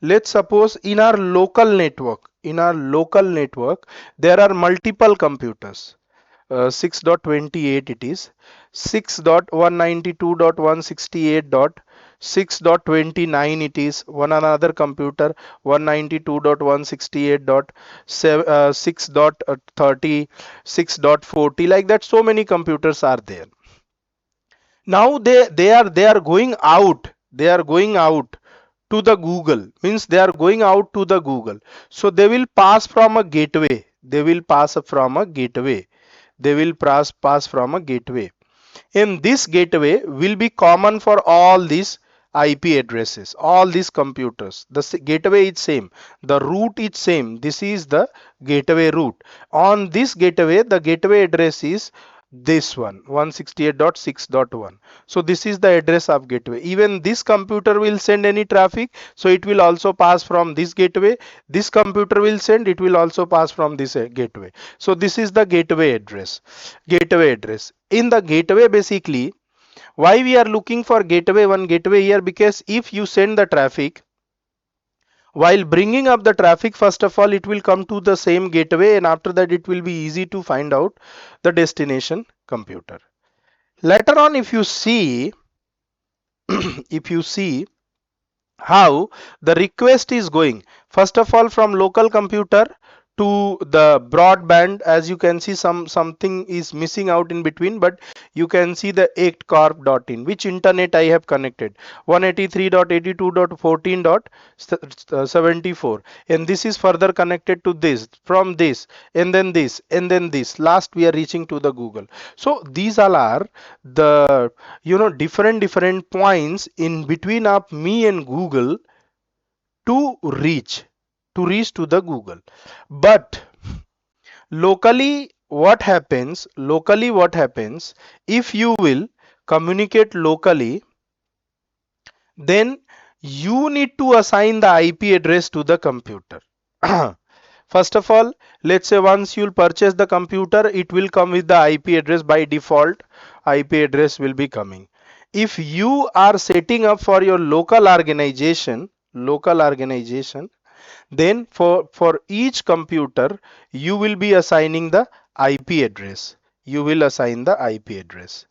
[SPEAKER 1] in our local network, there are multiple computers. 6.28 it is, 6.192.168.6.29 it is one another computer, 192.168.6.30, 6.40, like that. So many computers are there. Now they are going out, to the Google, means they are going out to the Google. So they will pass from a gateway, pass from a gateway, and this gateway will be common for all these IP addresses, all these computers. The gateway is same, the route is same. This is the gateway route. On this gateway, the gateway address is this one, 168.6.1. So this is the address of gateway. Even this computer will send any traffic, so it will also pass from this gateway. This computer will send, it will also pass from this gateway. So this is the gateway address. In the gateway, basically, why we are looking for one gateway here, because if you send the traffic, while bringing up the traffic, first of all it will come to the same gateway, and after that it will be easy to find out the destination computer. Later on, if you see how the request is going, first of all from local computer to the broadband, as you can see something is missing out in between, but you can see the actcorp.in, which internet I have connected, 183.82.14.74, and this is further connected to this, from this, and then this, and then this, last we are reaching to the Google. So these all are the different points in between of me and Google to reach to the Google. But locally what happens, if you will communicate locally, then you need to assign the IP address to the computer. First of all, let's say once you'll purchase the computer, it will come with the IP address. By default, IP address will be coming. If you are setting up for your local organization, then for each computer you will be assigning the IP address. You will assign the IP address.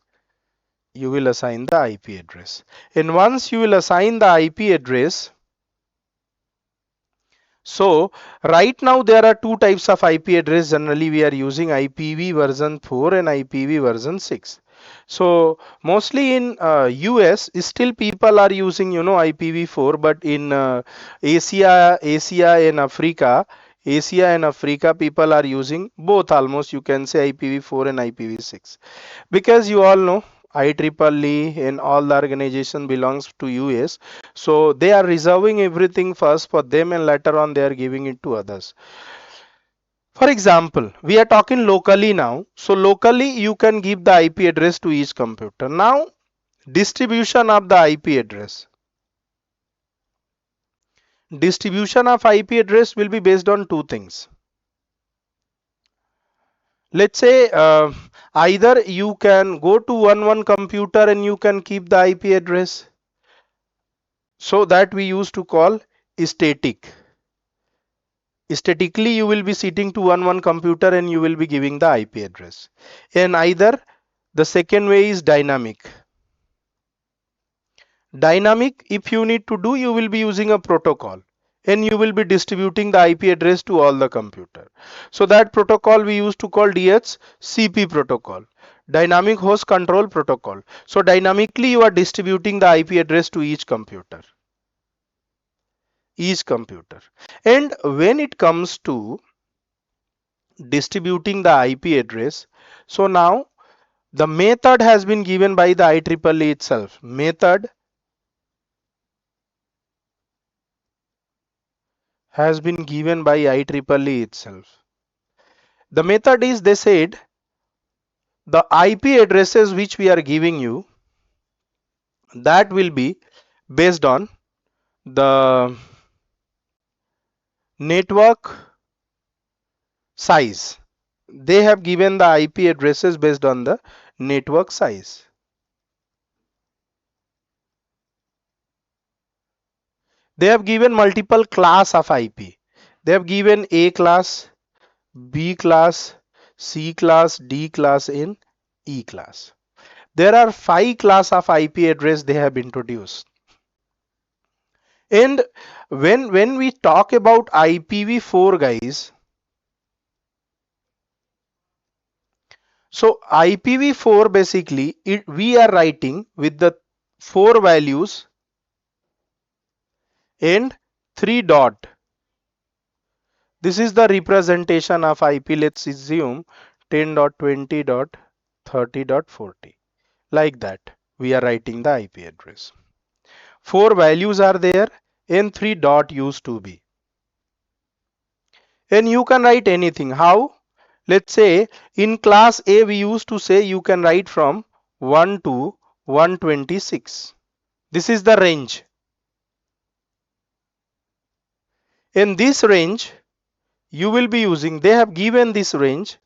[SPEAKER 1] And once you will assign the IP address, so right now there are two types of IP address. Generally we are using IPv version 4 and IPv version 6. So mostly in US still people are using IPv4, but in Asia and Africa people are using both, almost you can say IPv4 and IPv6, because you all know IEEE and all the organization belongs to US, so they are reserving everything first for them and later on they are giving it to others. For example, we are talking locally now, so locally you can give the IP address to each computer. Now distribution of the IP address. Distribution of IP address will be based on two things. Let's say either you can go to one computer and you can keep the IP address, so that we used to call static. Statically you will be sitting to one computer and you will be giving the IP address. And either the second way is dynamic. Dynamic, if you need to do, you will be using a protocol and you will be distributing the IP address to all the computer. So that protocol we used to call DHCP protocol, dynamic host control protocol. So dynamically you are distributing the IP address to each computer. And when it comes to distributing the IP address, so now the method has been given by the IEEE itself. Method has been given by IEEE itself. The method is, they said, the IP addresses which we are giving you, that will be based on the network size. They have given the IP addresses based on the network size. They have given multiple class of IP. They have given A class, B class, C class, D class, and E class. There are 5 class of IP address they have introduced. And when we talk about IPv4, guys, so IPv4 basically we are writing with the 4 values and 3 dot. This is the representation of IP. Let's assume 10.20.30.40. Like that we are writing the IP address. 4 values are there and 3 dot used to be. And you can write anything. How? Let's say in class A we used to say you can write from 1 to 126. This is the range. In this range you will be using, they have given this range,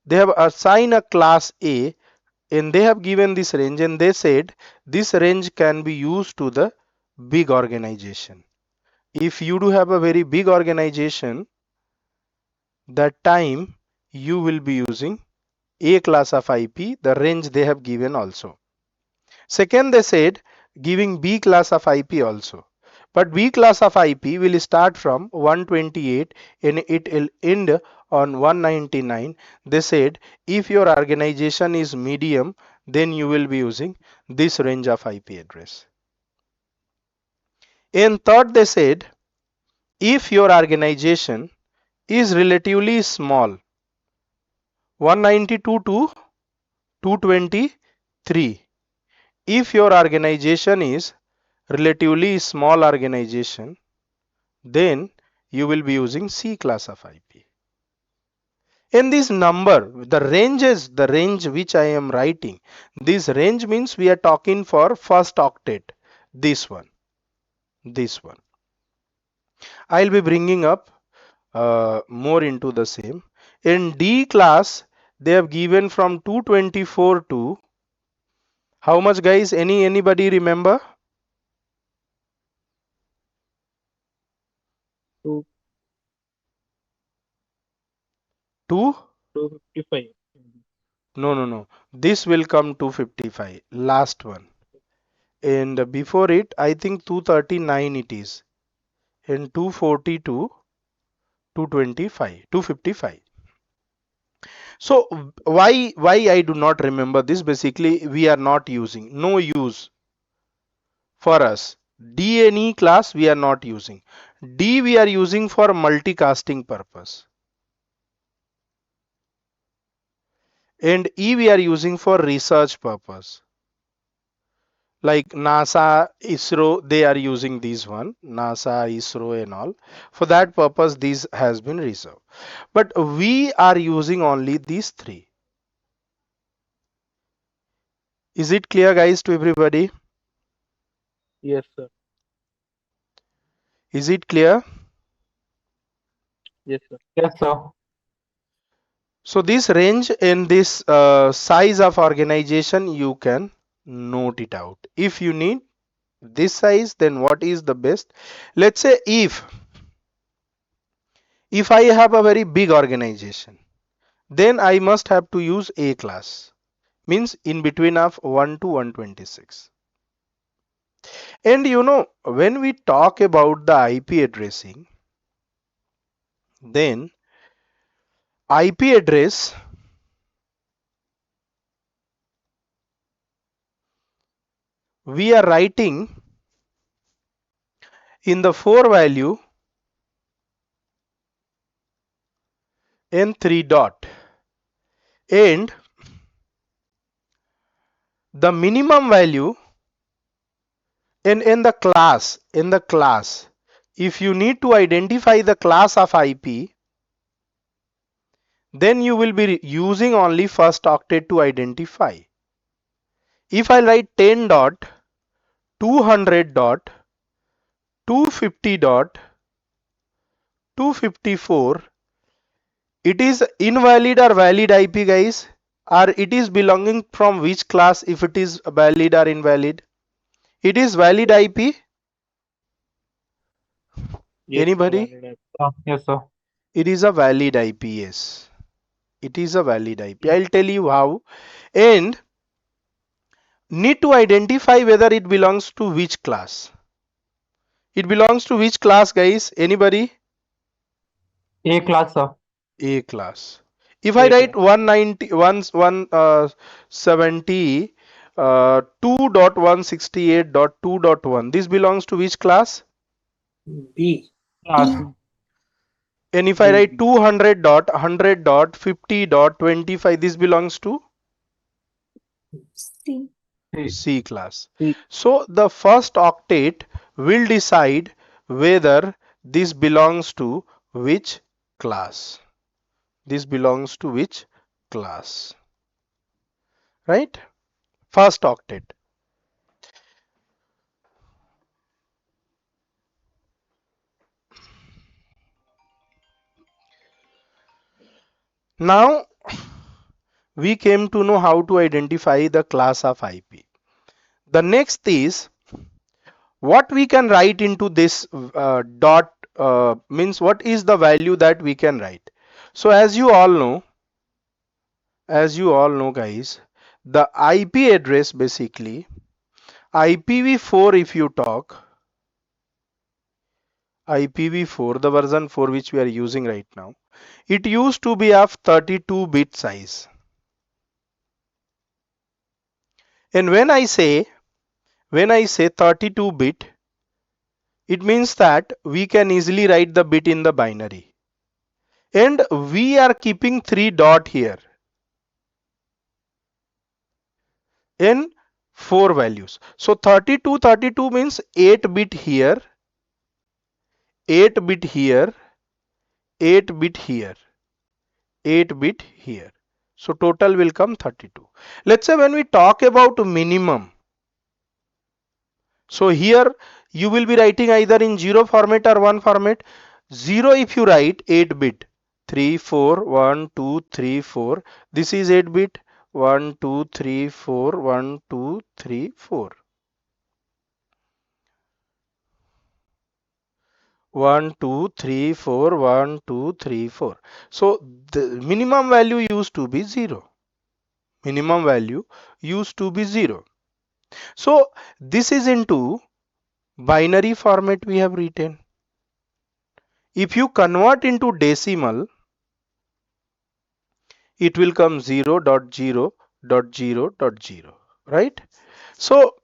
[SPEAKER 1] they have assigned a class A and they have given this range, and they said this range can be used to the big organization. If you do have a very big organization, that time you will be using A class of IP, the range they have given also. Second, they said giving B class of IP also. But B class of IP will start from 128 and it will end on 199. They said if your organization is medium, then you will be using this range of IP address. And third, they said if your organization is relatively small, 192 to 223. If your organization is relatively small organization, then you will be using C class of IP. In this number, the range which I am writing, this range means we are talking for first octet, this one. I'll be bringing up more into the same. In D class, they have given from 224 to how much, guys? Anybody remember?
[SPEAKER 3] 2
[SPEAKER 1] 2?
[SPEAKER 3] 255.
[SPEAKER 1] No. This will come 255. Last one. And before it, I think 239 it is. And 242, 225, 255. So why I do not remember this? Basically, we are not using. No use for us. D and E class we are not using. D we are using for multicasting purpose. And E we are using for research purpose. Like NASA, ISRO, they are using these one. NASA, ISRO and all. For that purpose, these has been reserved. But we are using only these three. Is it clear, guys, to everybody?
[SPEAKER 3] Yes, sir.
[SPEAKER 1] Is it clear?
[SPEAKER 3] Yes, sir.
[SPEAKER 2] Yes, sir.
[SPEAKER 1] So this range in this size of organization, you can note it out. If you need this size, then what is the best? Let's say if I have a very big organization, then I must have to use A class, means in between of 1 to 126. And when we talk about the IP addressing, then IP address we are writing in the 4 value and 3 dot, and the minimum value in the class, if you need to identify the class of IP, then you will be using only first octet to identify. If I write 10 dot 200 dot 250 dot 254, it is invalid or valid IP, guys, or it is belonging from which class? If it is valid or invalid, it is valid IP.
[SPEAKER 3] Yes,
[SPEAKER 1] Anybody?
[SPEAKER 3] valid.
[SPEAKER 2] Yes, sir.
[SPEAKER 1] It is a valid IP. Yes, it is a valid IP. I'll tell you how. And need to identify whether it belongs to which class. It belongs to which class, guys? Anybody?
[SPEAKER 2] A class, sir.
[SPEAKER 1] A class. If I
[SPEAKER 3] A
[SPEAKER 1] write
[SPEAKER 3] class.
[SPEAKER 1] 190 170 2.168.2.1, this belongs to which class?
[SPEAKER 3] B.
[SPEAKER 2] Class.
[SPEAKER 1] And if I write 200.100.50.25, this belongs to
[SPEAKER 6] C.
[SPEAKER 1] C class.
[SPEAKER 3] C.
[SPEAKER 1] So the first octet will decide whether this belongs to which class. This belongs to which class, right? First octet. Now we came to know how to identify the class of IP. The next is what we can write into this dot, means what is the value that we can write. So as you all know, guys, the IP address, basically IPv4, if you talk IPv4, the version 4 which we are using right now, it used to be of 32-bit size. And when I say 32-bit, it means that we can easily write the bit in the binary. And we are keeping 3 dot here in 4 values. So 32 means 8-bit here, 8 bit here, 8 bit here, 8 bit here. So total will come 32. Let's say when we talk about minimum, so here you will be writing either in 0 format or 1 format. 0 if you write 8 bit, 3 4 1 2 3 4, this is 8 bit, 1 2 3 4 1 2 3 4, 1 2 3 4 1 2 3 4. So the minimum value used to be 0. Minimum value used to be 0. So this is into binary format we have written. If you convert into decimal, it will come 0.0.0.0, right? So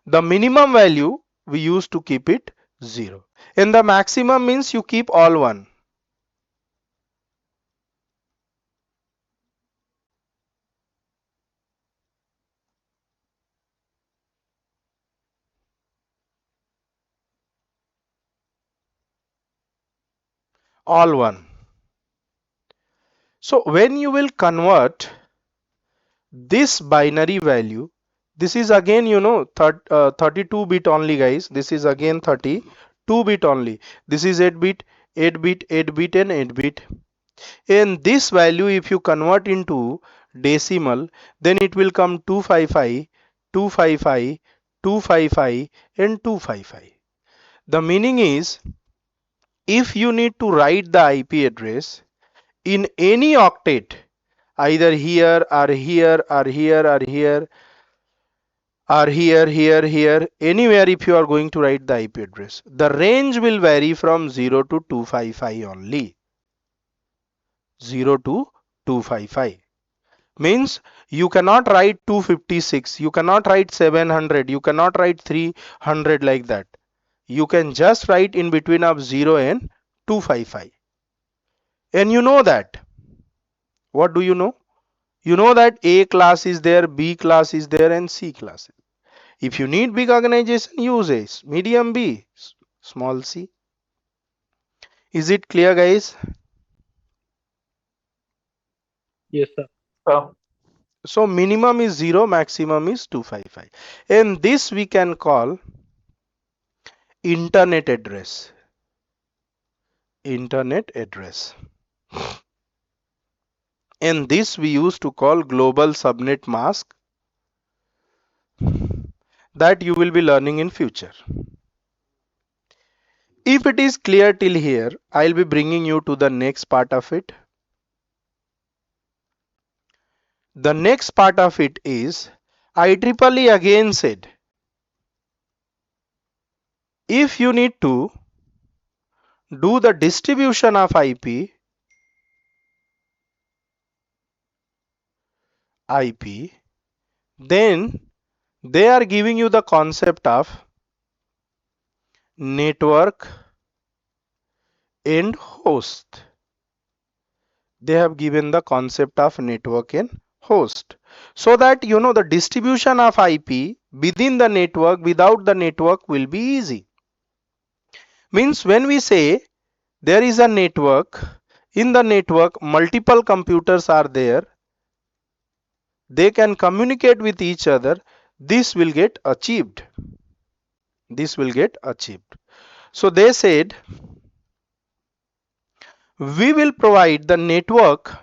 [SPEAKER 1] the minimum value we used to keep it 0, and the maximum means you keep all 1. All 1. So when you will convert this binary value, this is again 32 bit only, guys. This is again 32 bit only. This is 8 bit, 8 bit, 8 bit and 8 bit. And this value if you convert into decimal, then it will come 255, 255, 255 and 255. The meaning is, if you need to write the IP address in any octet, either here or here or here or here or here, anywhere, if you are going to write the IP address, the range will vary from 0 to 255 only. 0 to 255 means you cannot write 256, you cannot write 700, you cannot write 300 like that. You can just write in between of 0 and 255. And you know that. What do you know? You know that A class is there, B class is there and C class. If you need big organization, use A, medium B, small c. Is it clear, guys?
[SPEAKER 3] Yes, sir.
[SPEAKER 2] So,
[SPEAKER 1] So minimum is 0, maximum is 255. And this we can call internet address. Internet address. And this we used to call global subnet mask, that you will be learning in future. If it is clear till here, I'll be bringing you to the next part of it. The next part of it is, IEEE again said, if you need to do the distribution of IP, then they are giving you the concept of network and host. They have given the concept of network and host, so that the distribution of IP within the network, without the network, will be easy. Means when we say there is a network, in the network multiple computers are there, they can communicate with each other, this will get achieved. This will get achieved. So they said, we will provide the network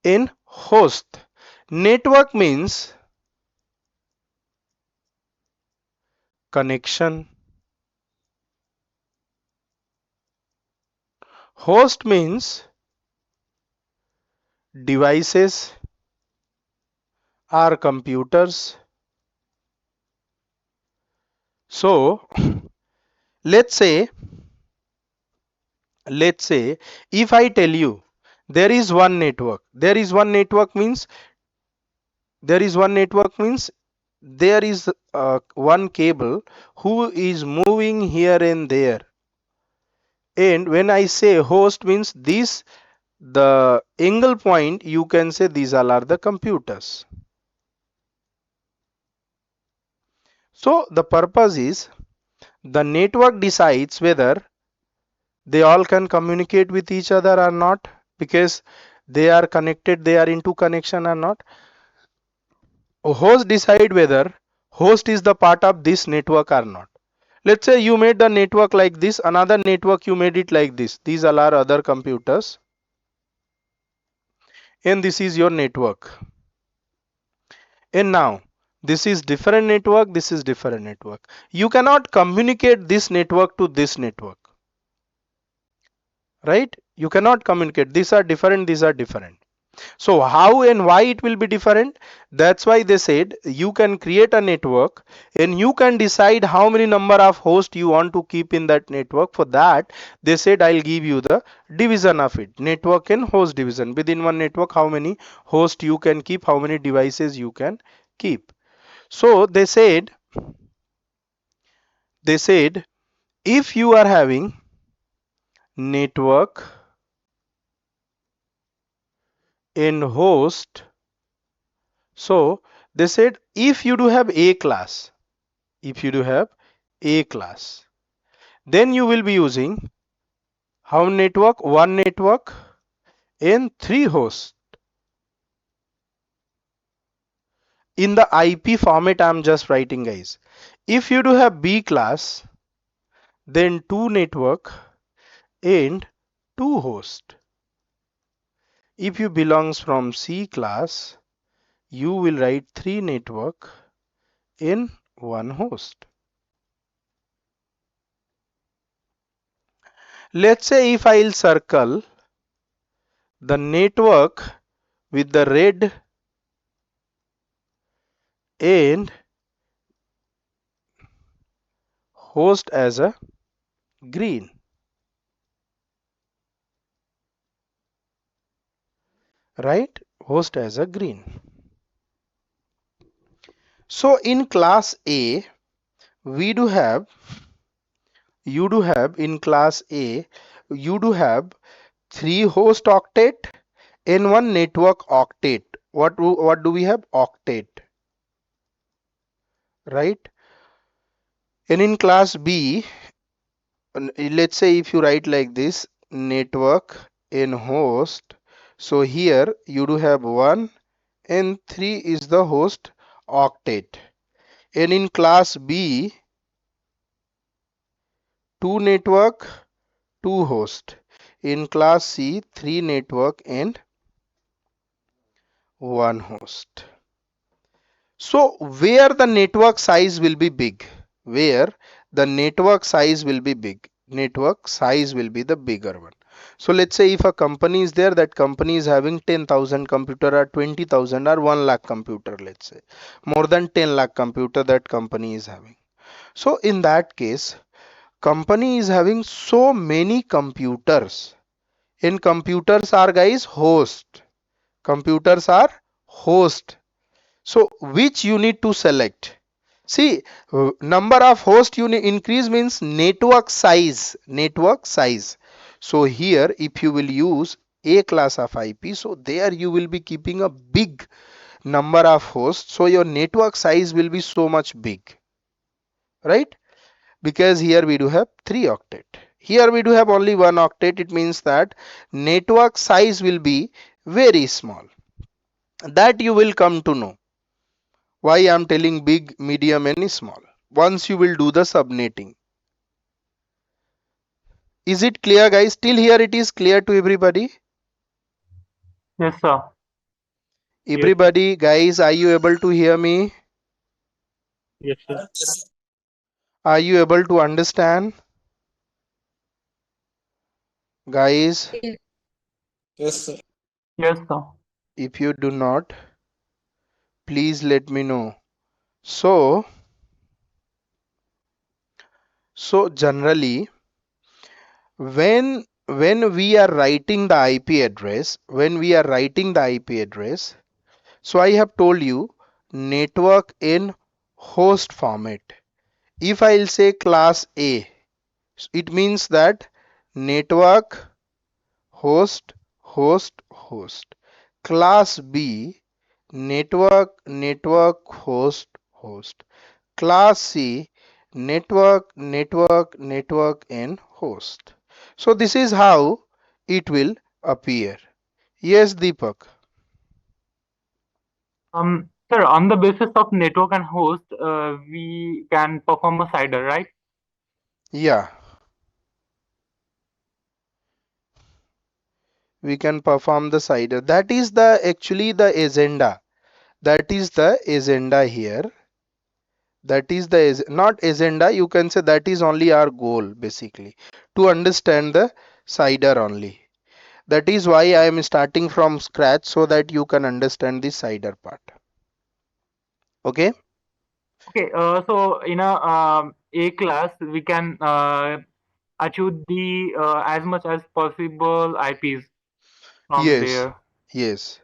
[SPEAKER 1] in host. Network means connection. Host means devices or computers. So let's say if I tell you there is one network, there is one network means there is one cable who is moving here and there. And when I say host means this, the angle point, you can say these all are the computers. So the purpose is, The network decides whether they all can communicate with each other or not, because they are connected, they are into connection or not. Host decide whether host is the part of this network or not. Let's say you made the network like this, another network you made it like this. These all are other computers, and this is your network. And now this is different network, this is different network. You cannot communicate this network to this network, right? You cannot communicate. These are different, these are different. So how and why it will be different? That's why they said you can create a network and you can decide how many number of hosts you want to keep in that network. For that, they said I'll give you the division of it, network and host division. Within one network, how many hosts you can keep, how many devices you can keep. So they said if you are having network in host, so they said if you do have a class, if you do have a class, then you will be using how many network? One network and three hosts. In the IP format I'm just writing, guys. If you do have B class, then two network and two host. If you belongs from C class, you will write three network in one host. Let's say if I'll circle the network with the red and host as a green, right? Host as a green. So in class A, we do have, you do have in class A, you do have three host octet and one network octet. What do we have? Octet, right? And in class B, let's say if you write like this, network and host. So here you do have 1 and 3 is the host octet. And in class B, 2 network, 2 host. In class C, 3 network and 1 host. So where the network size will be big, where the network size will be big, network size will be the bigger one. So let's say if a company is there, that company is having 10,000 computer or 20,000 or 1 lakh computer, let's say more than 10 lakh computer that company is having. So in that case, company is having so many computers, and computers are, guys, host. Computers are host. So which you need to select? See, number of host you increase means network size, network size. So here if you will use a class of IP, so there you will be keeping a big number of hosts, so your network size will be so much big, right? Because here we do have 3 octet, here we do have only 1 octet. It means that network size will be very small. That you will come to know why I'm telling big, medium and small once you will do the subnetting. Is it clear, guys? Till here it is clear to everybody?
[SPEAKER 2] Yes, sir.
[SPEAKER 1] Everybody, guys, are you able to hear me?
[SPEAKER 2] Yes, sir.
[SPEAKER 1] Are you able to understand, guys?
[SPEAKER 3] Yes, sir.
[SPEAKER 2] Yes, sir.
[SPEAKER 1] If you do not, please let me know. So generally, when we are writing the IP address, so I have told you network in host format. If I'll say class A, it means that network host host host. Class B, network host host. Class C, network, network, network, and host. So this is how it will appear. Yes, Deepak.
[SPEAKER 2] Sir, on the basis of network and host, we can perform a cider, right?
[SPEAKER 1] Yeah, we can perform the cider. That is the actually the agenda. That is the agenda here. That is the not agenda. You can say that is only our goal basically to understand the cider only. That is why I am starting from scratch so that you can understand the cider part. Okay.
[SPEAKER 2] Okay, so in a class, we can achieve the as much as possible IPs from
[SPEAKER 1] Yes.
[SPEAKER 2] there.
[SPEAKER 1] Yes.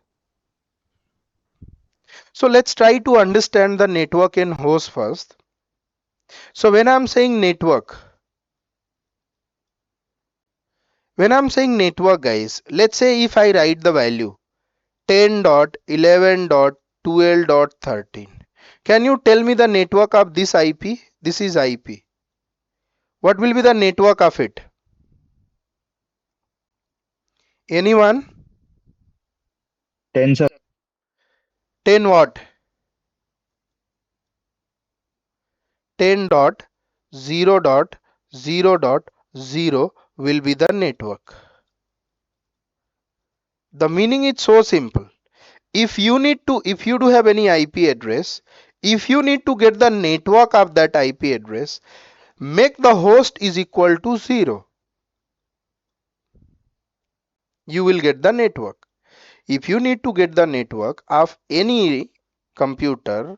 [SPEAKER 1] So let's try to understand the network and host first. So when I'm saying network, guys, let's say if I write the value 10.11.12.13, can you tell me the network of this IP? This is IP. What will be the network of it? Anyone?
[SPEAKER 4] 10, sir.
[SPEAKER 1] 10 what? 10.0.0.0 will be the network. The meaning is so simple. If you do have any IP address, if you need to get the network of that IP address, make the host is equal to 0. You will get the network. If you need to get the network of any computer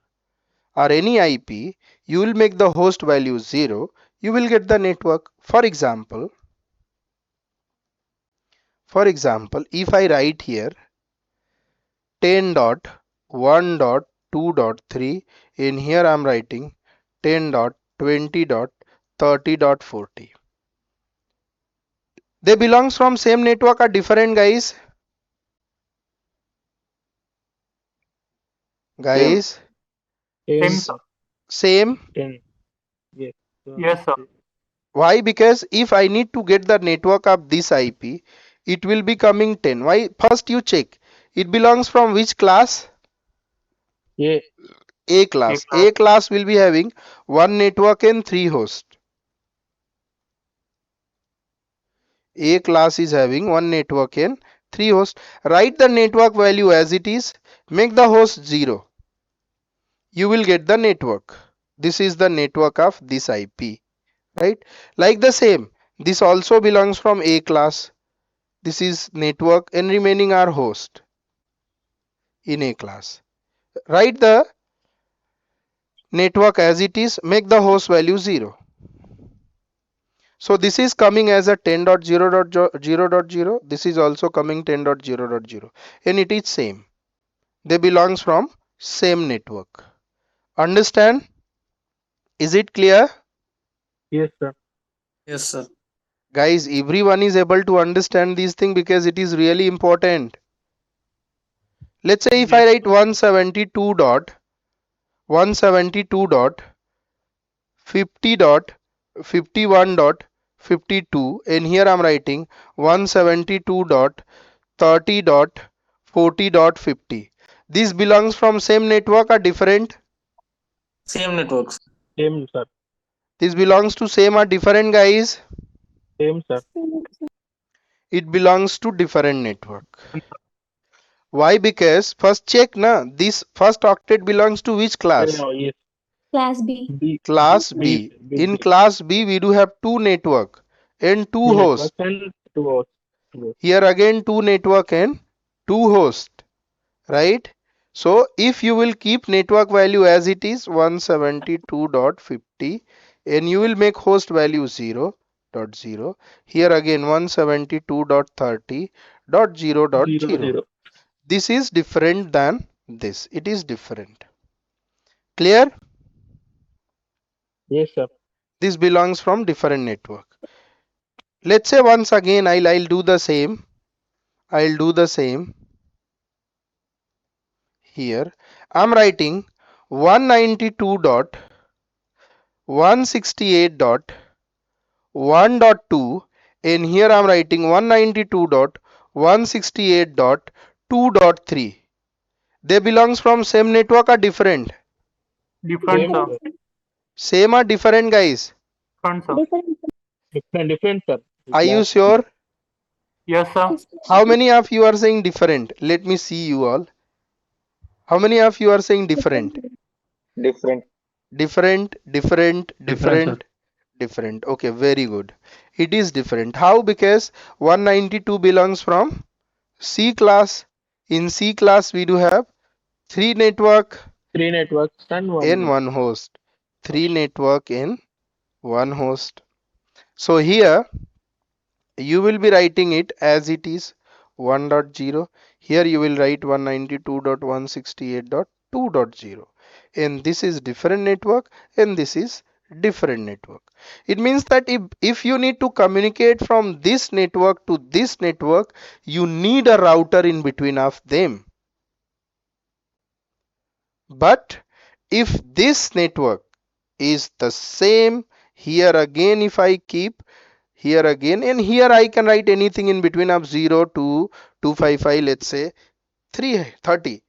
[SPEAKER 1] or any IP, you will make the host value 0. You will get the network. For example, if I write here 10.1.2.3, in here I am writing 10.20.30.40. They belongs from same network or different, guys? Guys,
[SPEAKER 2] Same,
[SPEAKER 3] sir.
[SPEAKER 2] sir.
[SPEAKER 1] same.
[SPEAKER 3] 10. Yes.
[SPEAKER 2] Yes, sir.
[SPEAKER 1] Why? Because if I need to get the network of this IP, it will be coming 10. Why? First you check. It belongs from which class?
[SPEAKER 3] Yeah.
[SPEAKER 1] A
[SPEAKER 2] A
[SPEAKER 1] class.
[SPEAKER 2] class.
[SPEAKER 1] A class will be having one network and three hosts. A class is having one network and three hosts. Write the network value as it is. Make the host 0. You will get the network. This is the network of this IP. Right? Like the same. This also belongs from A class. This is network and remaining are host in A class. Write the network as it is. Make the host value 0. So this is coming as a 10.0.0.0. This is also coming 10.0.0, and it is same. They belongs from same network. Understand? Is it clear?
[SPEAKER 3] Yes, sir.
[SPEAKER 5] Yes, sir.
[SPEAKER 1] Guys, everyone is able to understand these things because it is really important. Let's say if I
[SPEAKER 3] Yes.
[SPEAKER 1] write 172.150.51.52, and here I'm writing 172.30.40.50. This belongs from same network or different?
[SPEAKER 5] Same networks.
[SPEAKER 3] Same, sir.
[SPEAKER 1] This belongs to same or different, guys?
[SPEAKER 3] Same, sir.
[SPEAKER 1] It belongs to different network. Why? Because first check na, this first octet belongs to which class?
[SPEAKER 3] Yes.
[SPEAKER 6] Class B.
[SPEAKER 3] B.
[SPEAKER 1] Class
[SPEAKER 3] B.
[SPEAKER 1] B.
[SPEAKER 3] B.
[SPEAKER 1] In
[SPEAKER 3] B.
[SPEAKER 1] class B we do have two network and two
[SPEAKER 3] Two
[SPEAKER 1] hosts.
[SPEAKER 3] networks and two hosts. Yes.
[SPEAKER 1] Here again two network and two host, right? So if you will keep network value as it is 172.50, and you will make host value 0.0. Here again 172.30.0.0.
[SPEAKER 3] 0, 0.
[SPEAKER 1] This is different than this. It is different. Clear?
[SPEAKER 3] Yes, sir.
[SPEAKER 1] This belongs from different network. Let's say once again I'll do the same. I'll do the same here. I'm writing 192. 168.1.2, and here I'm writing 192.168.2.3. They belongs from same network or different?
[SPEAKER 2] Different, sir.
[SPEAKER 1] Same or different, guys?
[SPEAKER 2] Different, sir.
[SPEAKER 6] Different.
[SPEAKER 3] Different, sir.
[SPEAKER 1] Are you sure?
[SPEAKER 2] Yes, sir.
[SPEAKER 1] How many of you are saying different? Let me see you all. How many of you are saying different?
[SPEAKER 3] Different.
[SPEAKER 1] Different, different,
[SPEAKER 5] Different, sir.
[SPEAKER 1] different, different. Okay, very good. It is different. How? Because 192 belongs from C class. In C class, we do have three network
[SPEAKER 3] Three networks and
[SPEAKER 1] in one host. Three network in one host. So here you will be writing it as it is 1.0. Here you will write 192.168.2.0, and this is different network and this is different network. It means that if you need to communicate from this network to this network, you need a router in between of them. But if this network is the same, here again if I keep here again, and here I can write anything in between of 0 to 255, let's say 330.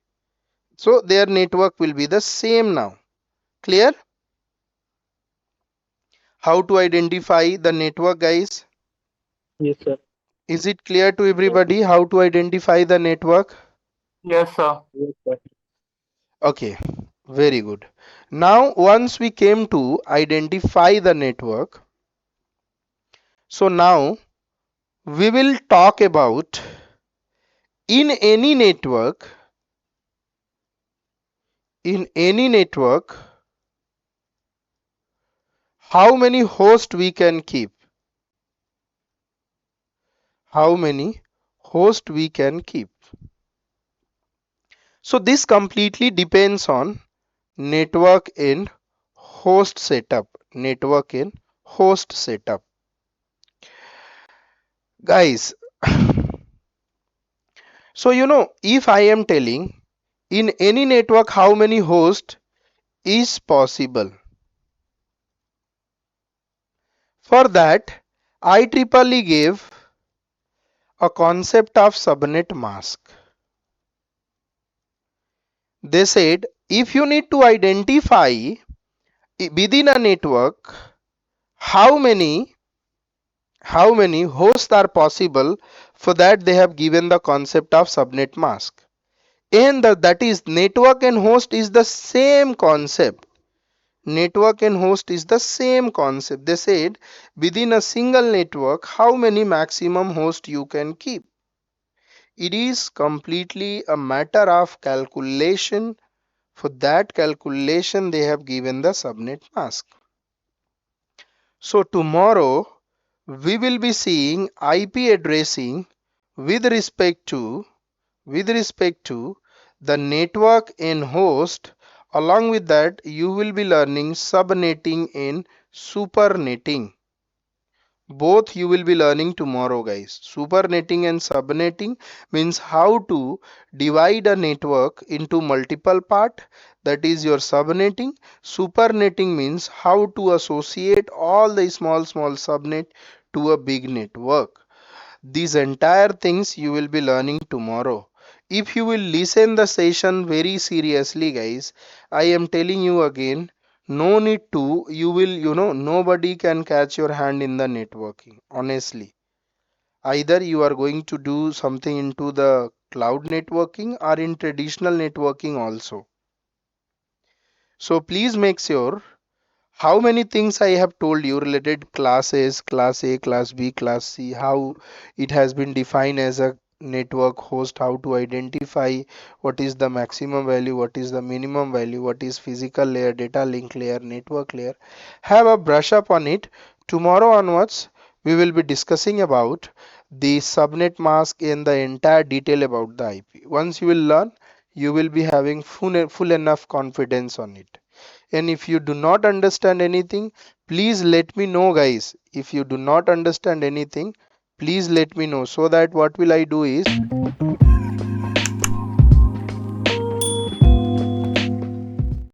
[SPEAKER 1] So their network will be the same now. Clear? How to identify the network, guys?
[SPEAKER 3] Yes, sir.
[SPEAKER 1] Is it clear to everybody how to identify the network?
[SPEAKER 2] Yes, sir.
[SPEAKER 3] Yes, sir.
[SPEAKER 1] Okay, very good. Now once we came to identify the network, so now we will talk about in any network, how many hosts we can keep. How many hosts we can keep. So this completely depends on network and host setup. Network and host setup. Guys, so if I am telling in any network how many hosts is possible, for that IEEE gave a concept of subnet mask. They said if you need to identify within a network how many hosts are possible, for that they have given the concept of subnet mask, and that is network and host is the same concept. Network and host is the same concept. They said within a single network how many maximum hosts you can keep. It is completely a matter of calculation. For that calculation they have given the subnet mask. So tomorrow we will be seeing IP addressing with respect to the network and host. Along with that you will be learning subnetting and supernetting. Both you will be learning tomorrow, guys. Supernetting and subnetting means how to divide a network into multiple part, that is your subnetting. Supernetting means how to associate all the small subnet to a big network. These entire things you will be learning tomorrow. If you will listen the session very seriously, guys, I am telling you again, no need to, you will, nobody can catch your hand in the networking, honestly. Either you are going to do something into the cloud networking or in traditional networking also. So please make sure how many things I have told you related classes, class A, class B, class C, how it has been defined as a network host, how to identify what is the maximum value, what is the minimum value, what is physical layer, data link layer, network layer. Have a brush up on it. Tomorrow onwards, we will be discussing about the subnet mask and the entire detail about the IP. Once you will learn, you will be having full enough confidence on it. And if you do not understand anything, please let me know, guys. If you do not understand anything, please let me know, so that what will I do is